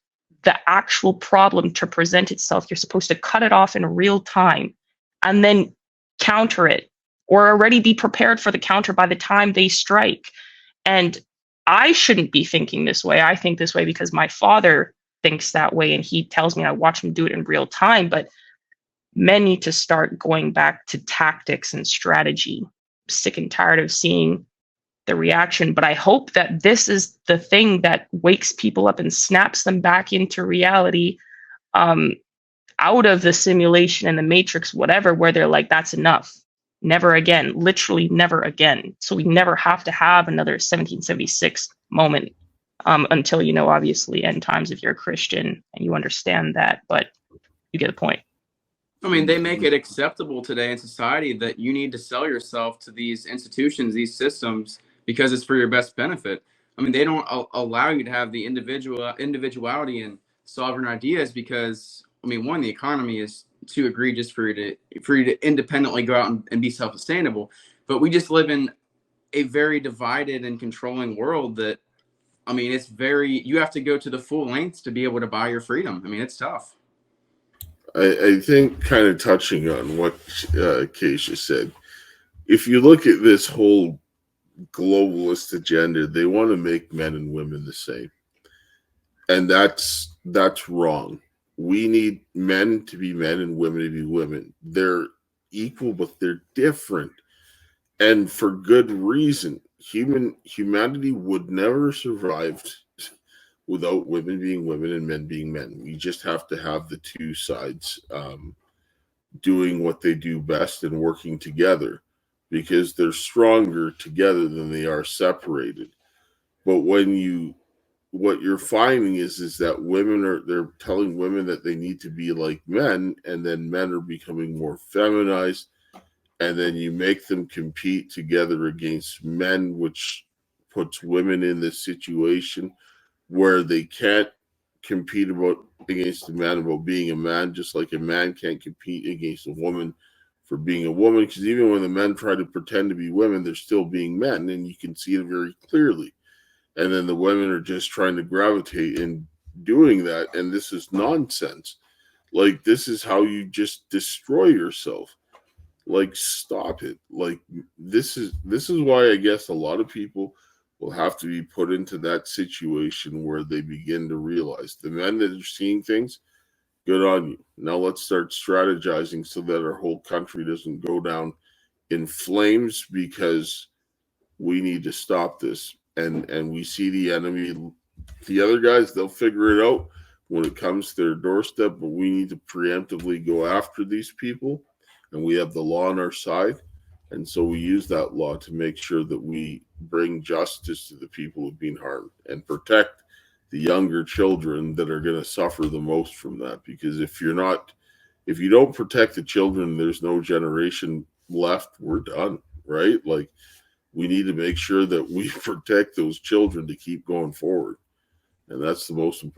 the actual problem to present itself. You're supposed to cut it off in real time and then counter it, or already be prepared for the counter by the time they strike. And I shouldn't be thinking this way. I think this way because my father thinks that way, and he tells me, I watch him do it in real time. But men need to start going back to tactics and strategy. I'm sick and tired of seeing the reaction, but I hope that this is the thing that wakes people up and snaps them back into reality, out of the simulation and the matrix, whatever, where they're like, that's enough. Never again, literally never again. So we never have to have another 1776 moment, until, obviously, end times if you're a Christian and you understand that, but you get the point. I mean, they make it acceptable today in society that you need to sell yourself to these institutions, these systems, because it's for your best benefit. I mean, they don't allow you to have the individuality and sovereign ideas because, I mean, one, the economy is too egregious for you to independently go out and be self-sustainable. But we just live in a very divided and controlling world that, I mean, you have to go to the full lengths to be able to buy your freedom. I mean, it's tough. I think kind of touching on what Kaysha said, if you look at this whole globalist agenda, they want to make men and women the same. And that's wrong. We need men to be men and women to be women. They're equal, but they're different. And for good reason. Humanity would never survive without women being women and men being men. We just have to have the two sides doing what they do best and working together, because they're stronger together than they are separated. But what you're finding is that they're telling women that they need to be like men, and then men are becoming more feminized, and then you make them compete together against men, which puts women in this situation where they can't compete against a man about being a man, just like a man can't compete against a woman for being a woman. Because even when the men try to pretend to be women, they're still being men, and you can see it very clearly. And then the women are just trying to gravitate in doing that, and this is nonsense. Like, this is how you just destroy yourself. Like, stop it. Like, this is why I guess a lot of people will have to be put into that situation where they begin to realize, the men that are seeing things, good on you. Now let's start strategizing so that our whole country doesn't go down in flames, because we need to stop this. And we see the enemy, the other guys, they'll figure it out when it comes to their doorstep, but we need to preemptively go after these people, and we have the law on our side. And so we use that law to make sure that we bring justice to the people who've been harmed and protect the younger children that are going to suffer the most from that. Because if you don't protect the children, there's no generation left. We're done, right? Like, we need to make sure that we protect those children to keep going forward. And that's the most important.